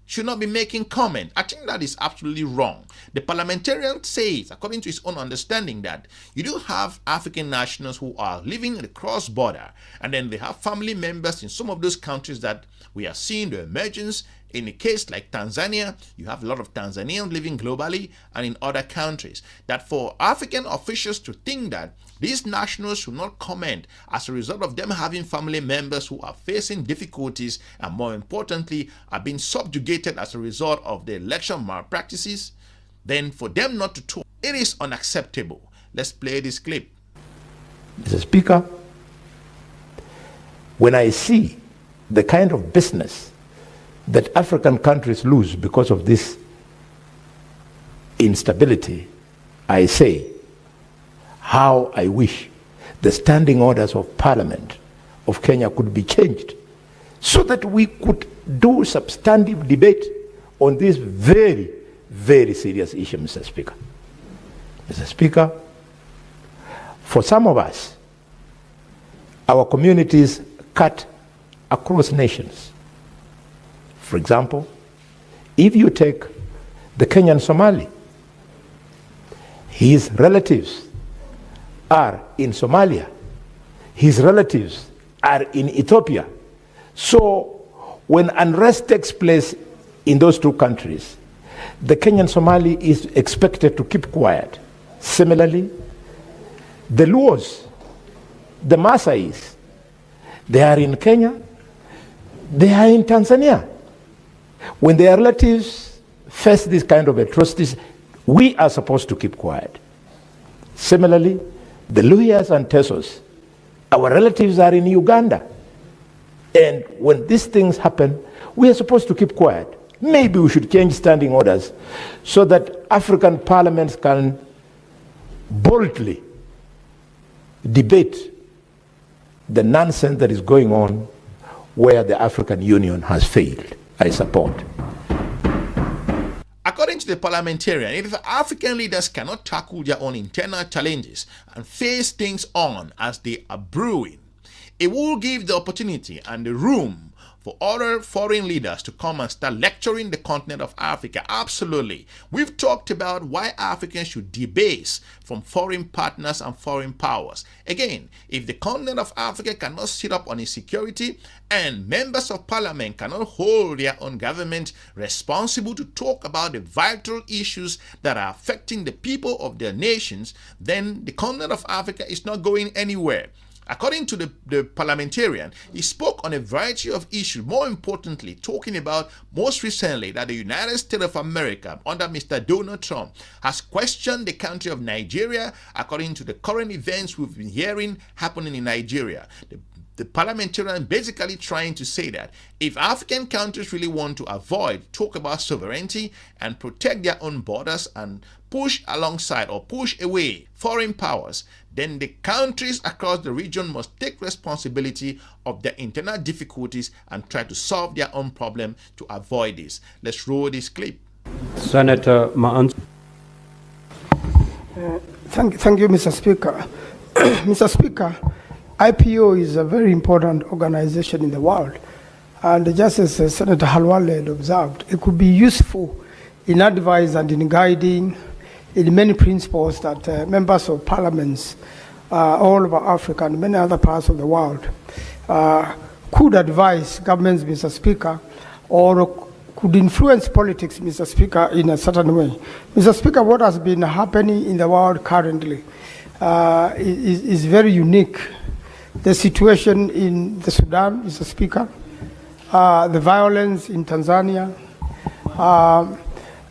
should not be making comment. I think that is absolutely wrong. The parliamentarian says, according to his own understanding, that you do have African nationals who are living in the cross-border, and then they have family members in some of those countries that we are seeing the emergence. In a case like Tanzania, you have a lot of Tanzanians living globally and in other countries. That for African officials to think that these nationals should not comment as a result of them having family members who are facing difficulties and, more importantly, are being subjugated as a result of the election malpractices, then for them not to talk, it is unacceptable. Let's play this clip. Mr. Speaker, when I see the kind of business that African countries lose because of this instability, I say, how I wish the standing orders of Parliament of Kenya could be changed so that we could do substantive debate on this very, very serious issue, Mr. Speaker. Mr. Speaker, for some of us, our communities cut across nations. For example, if you take the Kenyan Somali, his relatives are in Somalia, his relatives are in Ethiopia. So when unrest takes place in those two countries, the Kenyan Somali is expected to keep quiet. Similarly, the Luos, the Maasais, they are in Kenya, they are in Tanzania. When their relatives face this kind of atrocities, we are supposed to keep quiet. Similarly, the Luyas and Tesos, our relatives are in Uganda. And when these things happen, we are supposed to keep quiet. Maybe we should change standing orders so that African parliaments can boldly debate the nonsense that is going on where the African Union has failed. I support. According to the parliamentarian, if African leaders cannot tackle their own internal challenges and face things on as they are brewing, it will give the opportunity and the room for other foreign leaders to come and start lecturing the continent of Africa. Absolutely. We've talked about why Africans should debase from foreign partners and foreign powers. Again, if the continent of Africa cannot sit up on its security and members of parliament cannot hold their own government responsible to talk about the vital issues that are affecting the people of their nations, then the continent of Africa is not going anywhere. According to the parliamentarian, he spoke on a variety of issues, more importantly, talking about most recently that the United States of America, under Mr. Donald Trump, has questioned the country of Nigeria according to the current events we've been hearing happening in Nigeria. The parliamentarian basically trying to say that if African countries really want to talk about sovereignty and protect their own borders and push alongside or push away foreign powers, then the countries across the region must take responsibility of their internal difficulties and try to solve their own problem to avoid this. Let's roll this clip. Senator Maan. Thank you, Mr. Speaker. Mr. Speaker, IPO is a very important organization in the world. And just as Senator Halwale observed, it could be useful in advice and in guiding in many principles that members of parliaments all over Africa and many other parts of the world could advise governments, Mr. Speaker, or could influence politics, Mr. Speaker, in a certain way. Mr. Speaker, what has been happening in the world currently is very unique. The situation in the Sudan, Mr. Speaker, the violence in Tanzania,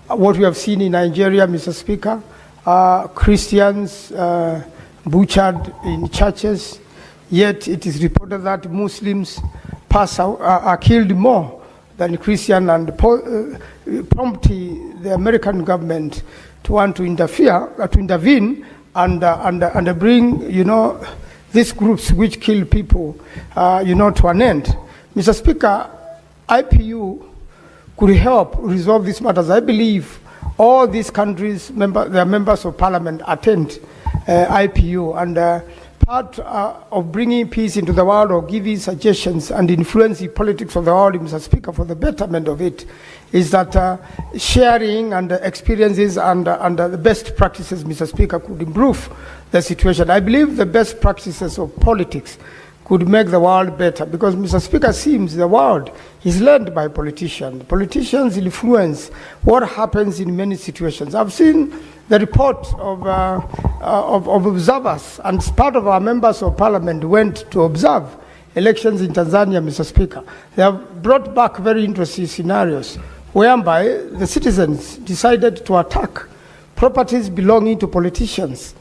what we have seen in Nigeria, Mr. Speaker, Christians butchered in churches, yet it is reported that Muslims are killed more than Christian, and promptly the American government to want to intervene and bring, these groups which kill people, to an end. Mr. Speaker, IPU could help resolve these matters. I believe all these countries, their members of parliament attend IPU, and part of bringing peace into the world or giving suggestions and influencing politics of the world, Mr. Speaker, for the betterment of it, is that sharing and experiences and the best practices, Mr. Speaker, could improve the situation. I believe the best practices of politics could make the world better, because, Mr. Speaker, seems the world is led by politicians. Politicians influence what happens in many situations. I've seen the report of observers, and part of our members of parliament went to observe elections in Tanzania, Mr. Speaker. They have brought back very interesting scenarios whereby the citizens decided to attack properties belonging to politicians.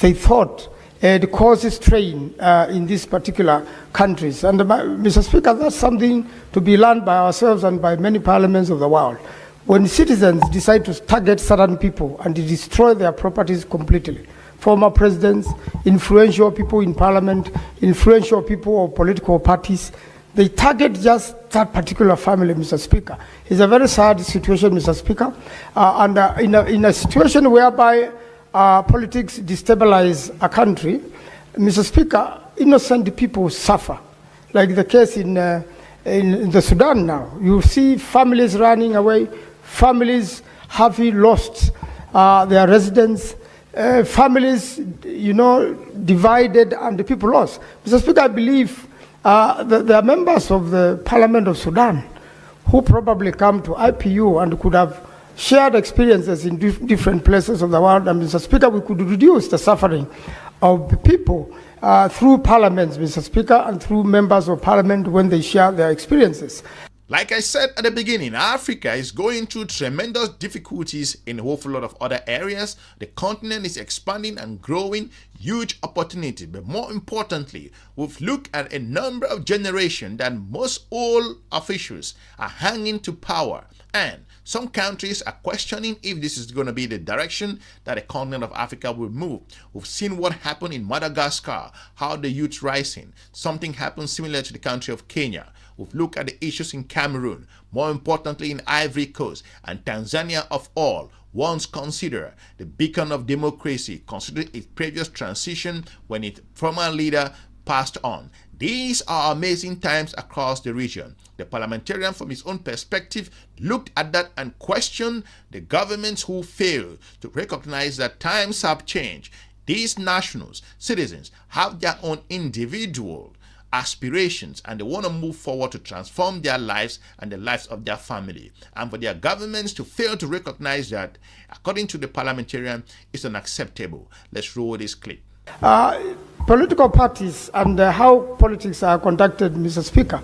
They thought it causes strain in these particular countries. And Mr. Speaker, that's something to be learned by ourselves and by many parliaments of the world. When citizens decide to target certain people and to destroy their properties completely, former presidents, influential people in parliament, influential people of political parties, they target just that particular family, Mr. Speaker. It's a very sad situation, Mr. Speaker. In a situation whereby politics destabilize a country, Mr. Speaker, innocent people suffer, like the case in the Sudan now. You see families running away, families having lost their residence, families, divided, and the people lost. Mr. Speaker, I believe there are members of the Parliament of Sudan who probably come to IPU and could have shared experiences in different places of the world. And, Mr. Speaker, we could reduce the suffering of the people through parliaments, Mr. Speaker, and through members of parliament when they share their experiences. Like I said at the beginning, Africa is going through tremendous difficulties in a whole lot of other areas. The continent is expanding and growing, huge opportunity. But more importantly, we've looked at a number of generations that most old officials are hanging to power. And some countries are questioning if this is going to be the direction that the continent of Africa will move. We've seen what happened in Madagascar, how the youth rising. Something happened similar to the country of Kenya. We've looked at the issues in Cameroon, more importantly in Ivory Coast, and Tanzania of all, once considered the beacon of democracy, considering its previous transition when its former leader passed on. These are amazing times across the region. The parliamentarian, from his own perspective, looked at that and questioned the governments who failed to recognize that times have changed. These nationals, citizens, have their own individual aspirations, and they want to move forward to transform their lives and the lives of their family. And for their governments to fail to recognize that, according to the parliamentarian, is unacceptable. Let's roll this clip. Political parties and how politics are conducted, Mr. Speaker,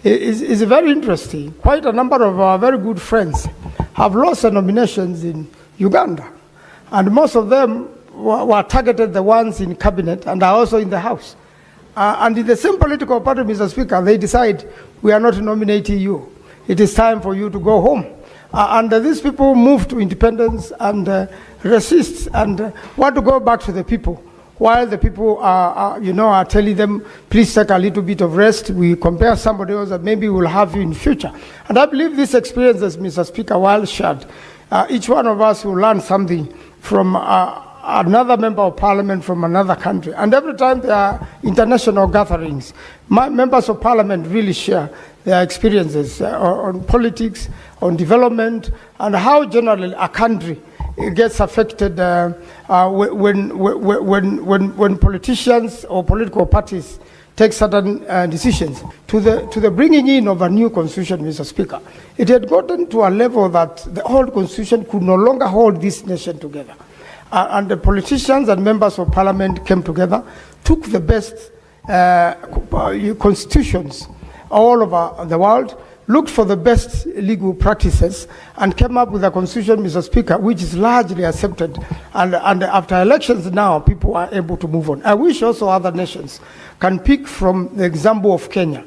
is very interesting. Quite a number of our very good friends have lost their nominations in Uganda, and most of them were targeted, the ones in cabinet and are also in the House. And in the same political party, Mr. Speaker, they decide, we are not nominating you. It is time for you to go home. And these people move to independence and resist and want to go back to the people, while the people are telling them, please take a little bit of rest. We compare somebody else that maybe we'll have you in future. And I believe these experiences, Mr. Speaker, while shared, each one of us will learn something from another member of parliament from another country. And every time there are international gatherings, members of parliament really share their experiences on politics, on development, and how generally a country gets affected when politicians or political parties take certain decisions. To the bringing in of a new constitution, Mr. Speaker, it had gotten to a level that the old constitution could no longer hold this nation together. And the politicians and members of parliament came together, took the best constitutions all over the world, looked for the best legal practices, and came up with a constitution, Mr. Speaker, which is largely accepted. And after elections now, people are able to move on. I wish also other nations can pick from the example of Kenya.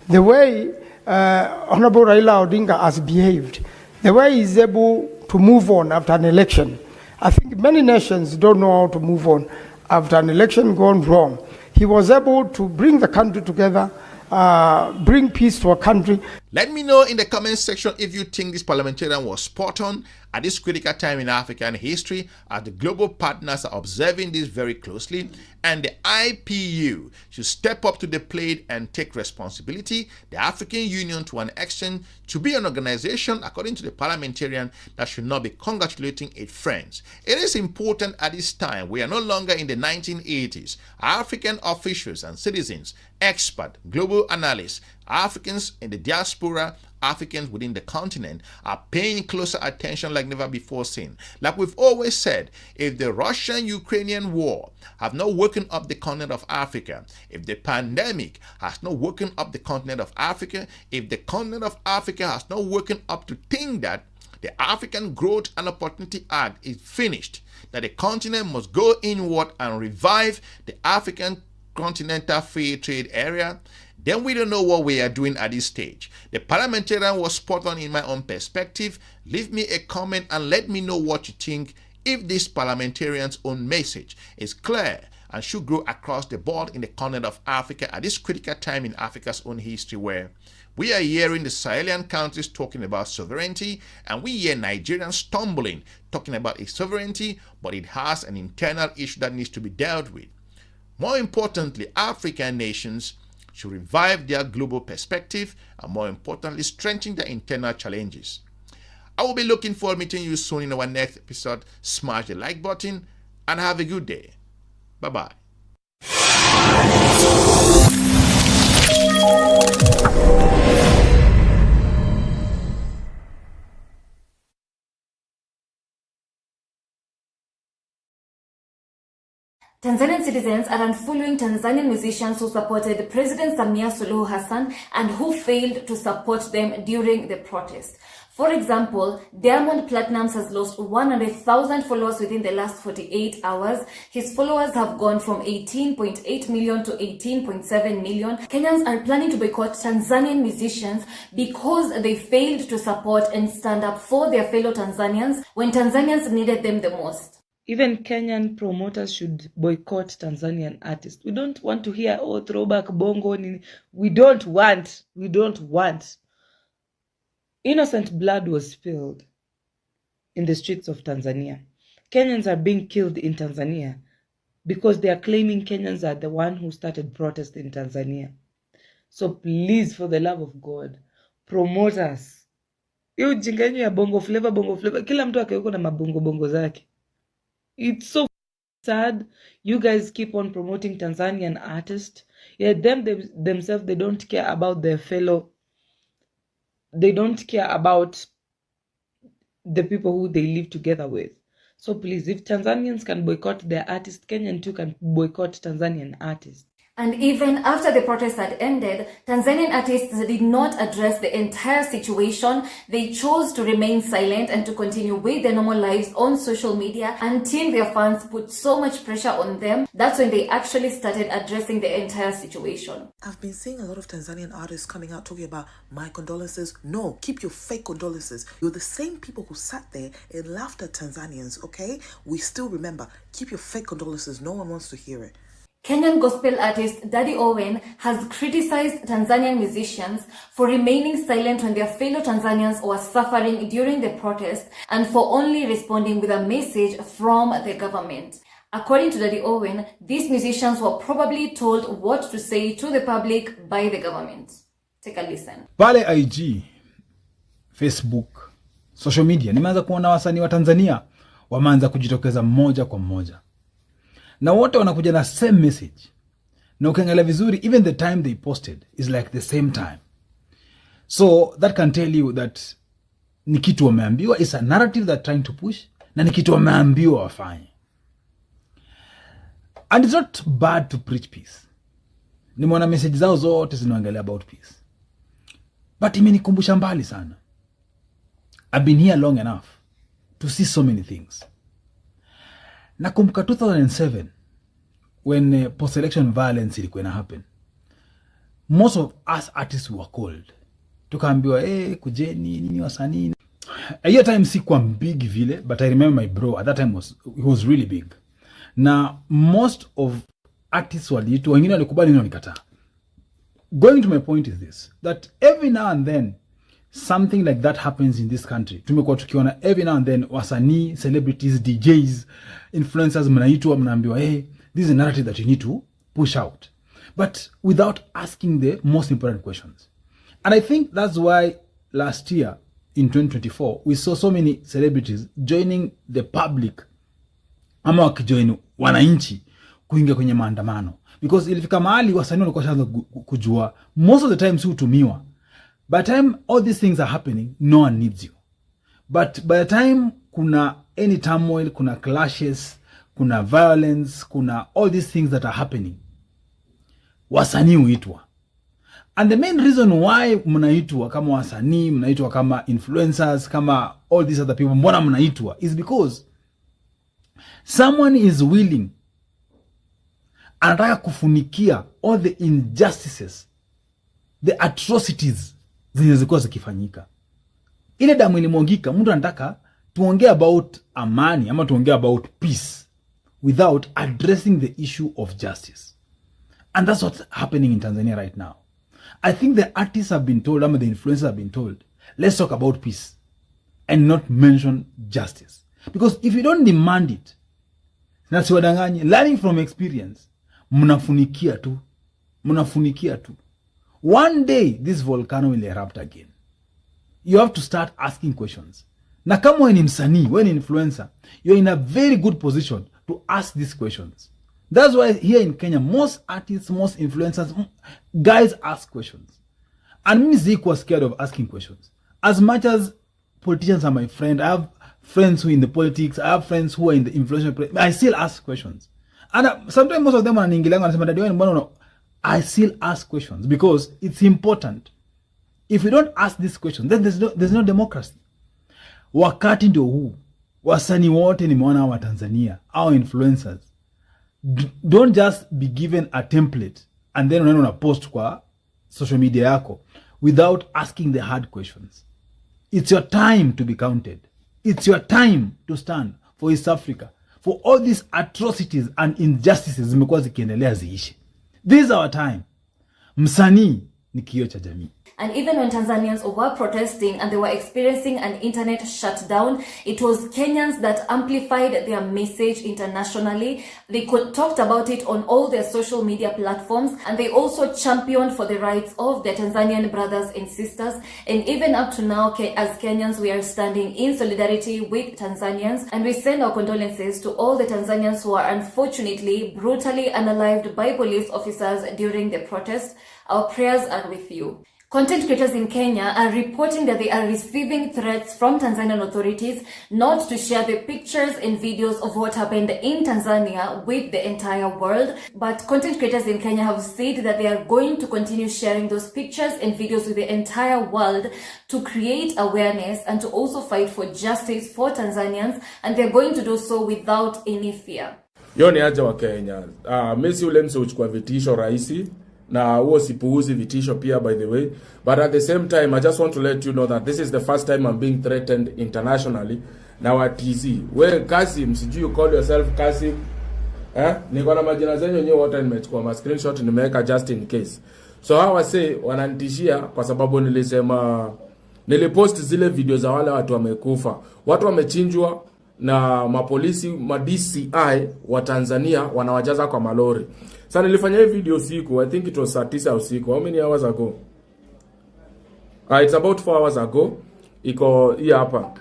The way Honorable Raila Odinga has behaved, the way he's able to move on after an election. I think many nations don't know how to move on after an election gone wrong. He was able to bring the country together, bring peace to a country. Let me know in the comment section if you think this parliamentarian was spot on at this critical time in African history, as the global partners are observing this very closely, and the IPU should step up to the plate and take responsibility. The African Union, to an extent, to be an organization, according to the parliamentarian, that should not be congratulating its friends. It is important at this time. We are no longer in the 1980s. African officials and citizens, experts, global analysts, Africans in the diaspora, Africans within the continent are paying closer attention like never before seen. Like we've always said, if the Russian-Ukrainian war have not woken up the continent of Africa, if the pandemic has not woken up the continent of Africa, if the continent of Africa has not woken up to think that the African Growth and Opportunity Act is finished, that the continent must go inward and revive the African continental free trade area, then we don't know what we are doing at this stage. The parliamentarian was spot on in my own perspective. Leave me a comment and let me know what you think, if this parliamentarian's own message is clear and should grow across the board in the continent of Africa at this critical time in Africa's own history, where we are hearing the Sahelian countries talking about sovereignty, and we hear Nigerians stumbling, talking about its sovereignty, but it has an internal issue that needs to be dealt with. More importantly, African nations should revive their global perspective and, more importantly, strengthen their internal challenges. I will be looking forward to meeting you soon in our next episode. Smash the like button and have a good day. Bye-bye. Tanzanian citizens are unfollowing Tanzanian musicians who supported President Samia Suluhu Hassan and who failed to support them during the protest. For example, Diamond Platnumz has lost 100,000 followers within the last 48 hours. His followers have gone from 18.8 million to 18.7 million. Kenyans are planning to boycott Tanzanian musicians because they failed to support and stand up for their fellow Tanzanians when Tanzanians needed them the most. Even Kenyan promoters should boycott Tanzanian artists. We don't want to hear, oh, throwback bongo. We don't want. Innocent blood was spilled in the streets of Tanzania. Kenyans are being killed in Tanzania because they are claiming Kenyans are the one who started protest in Tanzania. So please, for the love of God, promoters. Hiyo jinganyo ya bongo flavor. Kila mtu akiweko na bongo zake. It's so sad. You guys keep on promoting Tanzanian artists. Yet themselves, they don't care about their fellow. They don't care about the people who they live together with. So please, if Tanzanians can boycott their artists, Kenyan too can boycott Tanzanian artists. And even after the protest had ended, Tanzanian artists did not address the entire situation. They chose to remain silent and to continue with their normal lives on social media until their fans put so much pressure on them. That's when they actually started addressing the entire situation. I've been seeing a lot of Tanzanian artists coming out talking about my condolences. No, keep your fake condolences. You're the same people who sat there and laughed at Tanzanians, okay? We still remember. Keep your fake condolences. No one wants to hear it. Kenyan gospel artist Daddy Owen has criticized Tanzanian musicians for remaining silent when their fellow Tanzanians were suffering during the protest and for only responding with a message from the government. According to Daddy Owen, these musicians were probably told what to say to the public by the government. Take a listen. Pale IG, Facebook, social media, nimeanza kuona wasanii wa Tanzania wameanza kujitokeza moja kwa moja. Na wote wanakuja na same message. Na ukiangalia vizuri, even the time they posted is like the same time. So that can tell you that ni kitu wameambiwa, is a narrative that trying to push, na ni kitu wameambiwa wafanye. And it's not bad to preach peace. Nimeona message zao zote zinaongelea about peace. But imenikumbusha mbali sana. I've been here long enough to see so many things. Nakumbuka 2007 when post-election violence ilikuwa ina happen. Most of us artists were called. Tukaambiwa kujeni nini wasanii. Hiyo time sikuwa big vile, but I remember my bro at that time he was really big. Na most of artists waliitwa, wengine walikubali, wengine walikataa. Going to my point is this, that every now and then something like that happens in this country. Tumekuwa tukiona every now and then wasanii, celebrities, DJs, influencers mnaitwa, mnaambiwa this is a narrative that you need to push out, but without asking the most important questions. And I think that's why last year in 2024 we saw so many celebrities joining the public, ama wakijoin wananchi kuingia kwenye maandamano, because ilifika mahali wasanii walikuwa shaanza kujua most of the time si utumiwa. By the time all these things are happening, no one needs you. But by the time kuna any turmoil, kuna clashes, kuna violence, kuna all these things that are happening, wasanii huitwa. And the main reason why mnaitwa kama wasanii, mnaitwa kama influencers, kama all these other people, mbona mnaitwa, is because someone is willing, anataka kufunikia all the injustices, the atrocities zenye zilikuwa zikifanyika. Ile damu ilimwagika, mtu anataka tuongee about amani ama tuongee about peace without addressing the issue of justice. And that's what's happening in Tanzania right now. I think the artists have been told, the influencers have been told, let's talk about peace and not mention justice. Because if you don't demand it, na siwadanganye, learning from experience, mnafunikia tu. One day this volcano will erupt again. You have to start asking questions. Na kama wewe ni msanii, wewe ni influencer, you're in a very good position to ask these questions. That's why here in Kenya, most artists, most influencers, guys ask questions. And mimi sikuwa scared of asking questions. As much as politicians are my friend, I have friends who are in the politics, I have friends who are in the influential, I still ask questions. And sometimes most of them wananingilia wanasema dadi wewe mbona I still ask questions because it's important. If you don't ask these questions, then there's no democracy. Wakati ndio huu. Wasanii wote nimeona wa Tanzania, our influencers, don't just be given a template and then unaenda post kwa social media yako without asking the hard questions. It's your time to be counted. It's your time to stand for East Africa, for all these atrocities and injustices zimekuwa zikiendelea ziishe. This is our time. Msanii ni kioo cha jamii. And even when Tanzanians were protesting and they were experiencing an internet shutdown, it was Kenyans that amplified their message internationally. They talked about it on all their social media platforms, and they also championed for the rights of their Tanzanian brothers and sisters. And even up to now, as Kenyans, we are standing in solidarity with Tanzanians, and we send our condolences to all the Tanzanians who are unfortunately brutally unalived by police officers during the protest. Our prayers are with you. Content creators in Kenya are reporting that they are receiving threats from Tanzanian authorities not to share the pictures and videos of what happened in Tanzania with the entire world. But content creators in Kenya have said that they are going to continue sharing those pictures and videos with the entire world to create awareness and to also fight for justice for Tanzanians, and they're going to do so without any fear. Yo ni aja wa Kenya. Messi ule mse uchukua vitisho rahisi. Na huo sipuuzi vitisho pia, by the way, but at the same time I just want to let you know that this is the first time I'm being threatened internationally. Now at TZ, we Kasim, sijui you call yourself Kasim, niko na majina zenyu nyewe wote nimechukua ma screenshot nimeweka just in case. So hawa say wananitishia kwa sababu nilipost zile video za wale watu wamekufa, watu wamechinjwa na mapolisi, ma DCI wa Tanzania wanawajaza kwa malori. Sasa nilifanya hii video usiku, I think it was 9 usiku. How many hours ago? It's about 4 hours ago. Iko hii hapa.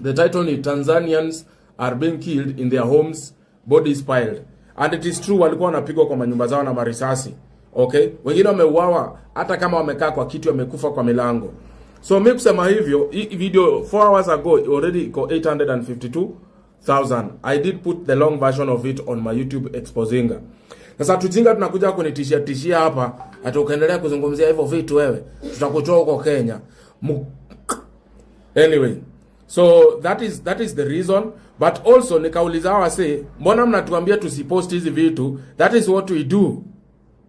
The title is Tanzanians are being killed in their homes, bodies piled. and it is true walikuwa wanapigwa kwa manyumba zao na marisasi. Okay, wengine wameuawa hata kama wamekaa kwa kiti, wamekufa kwa milango. So mimi kusema hivyo, hii video 4 hours ago already iko 852,000. I did put the long version of it on my YouTube exposinga. Sasa tujinga tunakuja kunitishia hapa, hata ukaendelea kuzungumzia hivyo vitu wewe, tutakutoa huko Kenya. Anyway, so that is the reason, but also nikauliza wase, mbona mnatuambia tusipost hizi vitu? That is what we do.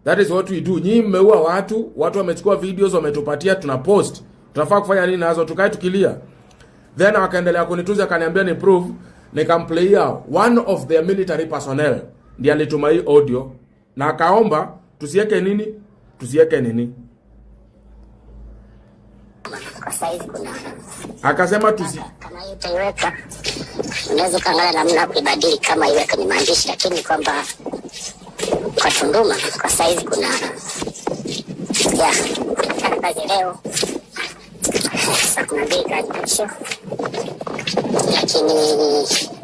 That is what we do. Nyinyi mmeua watu wamechukua videos wametupatia, tunapost. Tunafaa kufanya nini nazo? Tukae tukilia? Then akaendelea kunituza, akaniambia ni proof, nikamplaya one of their military personnel ndiye alituma hii audio na akaomba tusiweke nini. Akasema kama hiyo utaiweka, unaweza kaangalia namna kuibadili kama iweke ni maandishi, lakini kwamba kwa Tunduma kwa saizi kuna kazi leo saa 12 kazi kesho, lakini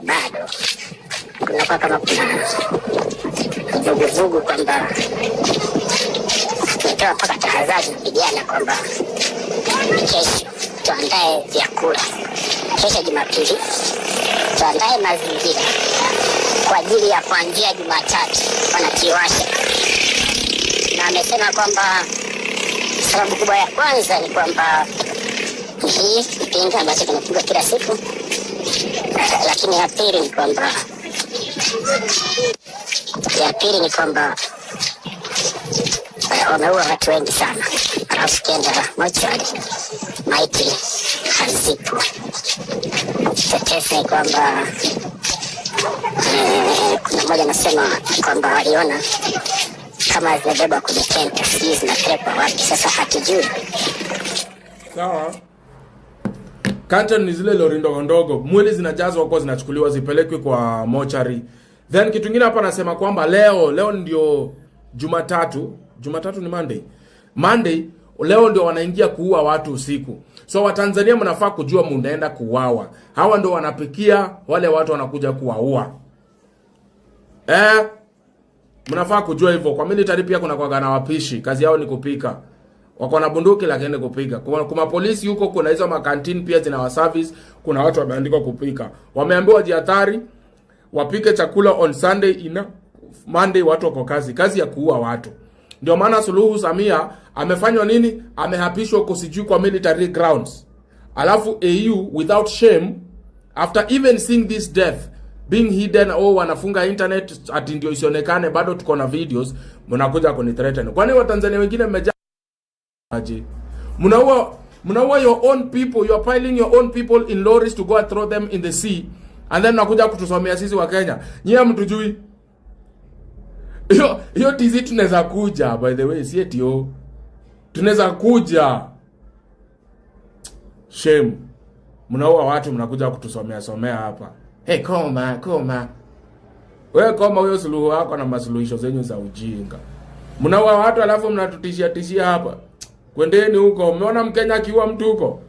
bado kunakuwa kama kuna vuguvugu kwamba tumetoa mpaka tahadhari vijana kwamba kesho tuandae vyakula, kesho Jumapili tuandae mazingira kwa ajili ya kuanzia Jumatatu wanakiwasha. Na amesema kwamba sababu kubwa ya kwanza ni kwamba hii kipindi ambacho tunapigwa kila siku, lakini ya pili ni kwamba wameua watu wengi sana, alafu kienda mochwari maiti hazipo. Tetesi ni kwamba kuna mmoja anasema kwamba waliona kama zimebeba kwenye tenta, sijui zinapelekwa wapi, sasa hatujui. Sawa. Kanten ni zile lori ndogo ndogo, mwili zinajazwa huko, zinachukuliwa zipelekwe kwa mochari. Then kitu kingine hapa anasema kwamba leo ndio Jumatatu ni Monday, leo ndio wanaingia kuua watu usiku. So Watanzania mnafaa kujua mnaenda kuuawa. Hawa ndio wanapikia wale watu wanakuja kuwaua. Mnafaa kujua hivyo. Kwa military pia kuna kwa gana wapishi, kazi yao ni kupika. Wako na bunduki lakini kupika. Kuna polisi huko, kuna hizo makantini pia zina wa service, kuna watu wameandikwa kupika. Wameambiwa jiathari wapike chakula on Sunday, Monday watu wako kazi ya kuua watu. Ndio maana Suluhu Samia amefanywa nini? Amehapishwa kusijui kwa military grounds. Alafu AU without shame, after even seeing this death being hidden, wanafunga internet ati ndio isionekane, bado tuko na videos, mnakuja kunithreaten. Kwani Watanzania wengine mmejaa aje? Mnaua your own people, you are piling your own people in lorries to go and throw them in the sea, and then nakuja kutusomea sisi wa Kenya. Nyie mtujui. Hiyo tizi tunaweza kuja, by the way, si eti tunaweza kuja. Shame. Mnaua watu mnakuja kutusomea hapa. Hey, koma. Wewe koma, huyo Suluhu wako na masuluhisho zenyu za ujinga. Mnaua watu alafu mnatutishia hapa. Kwendeni huko. Umeona Mkenya akiua mtu huko?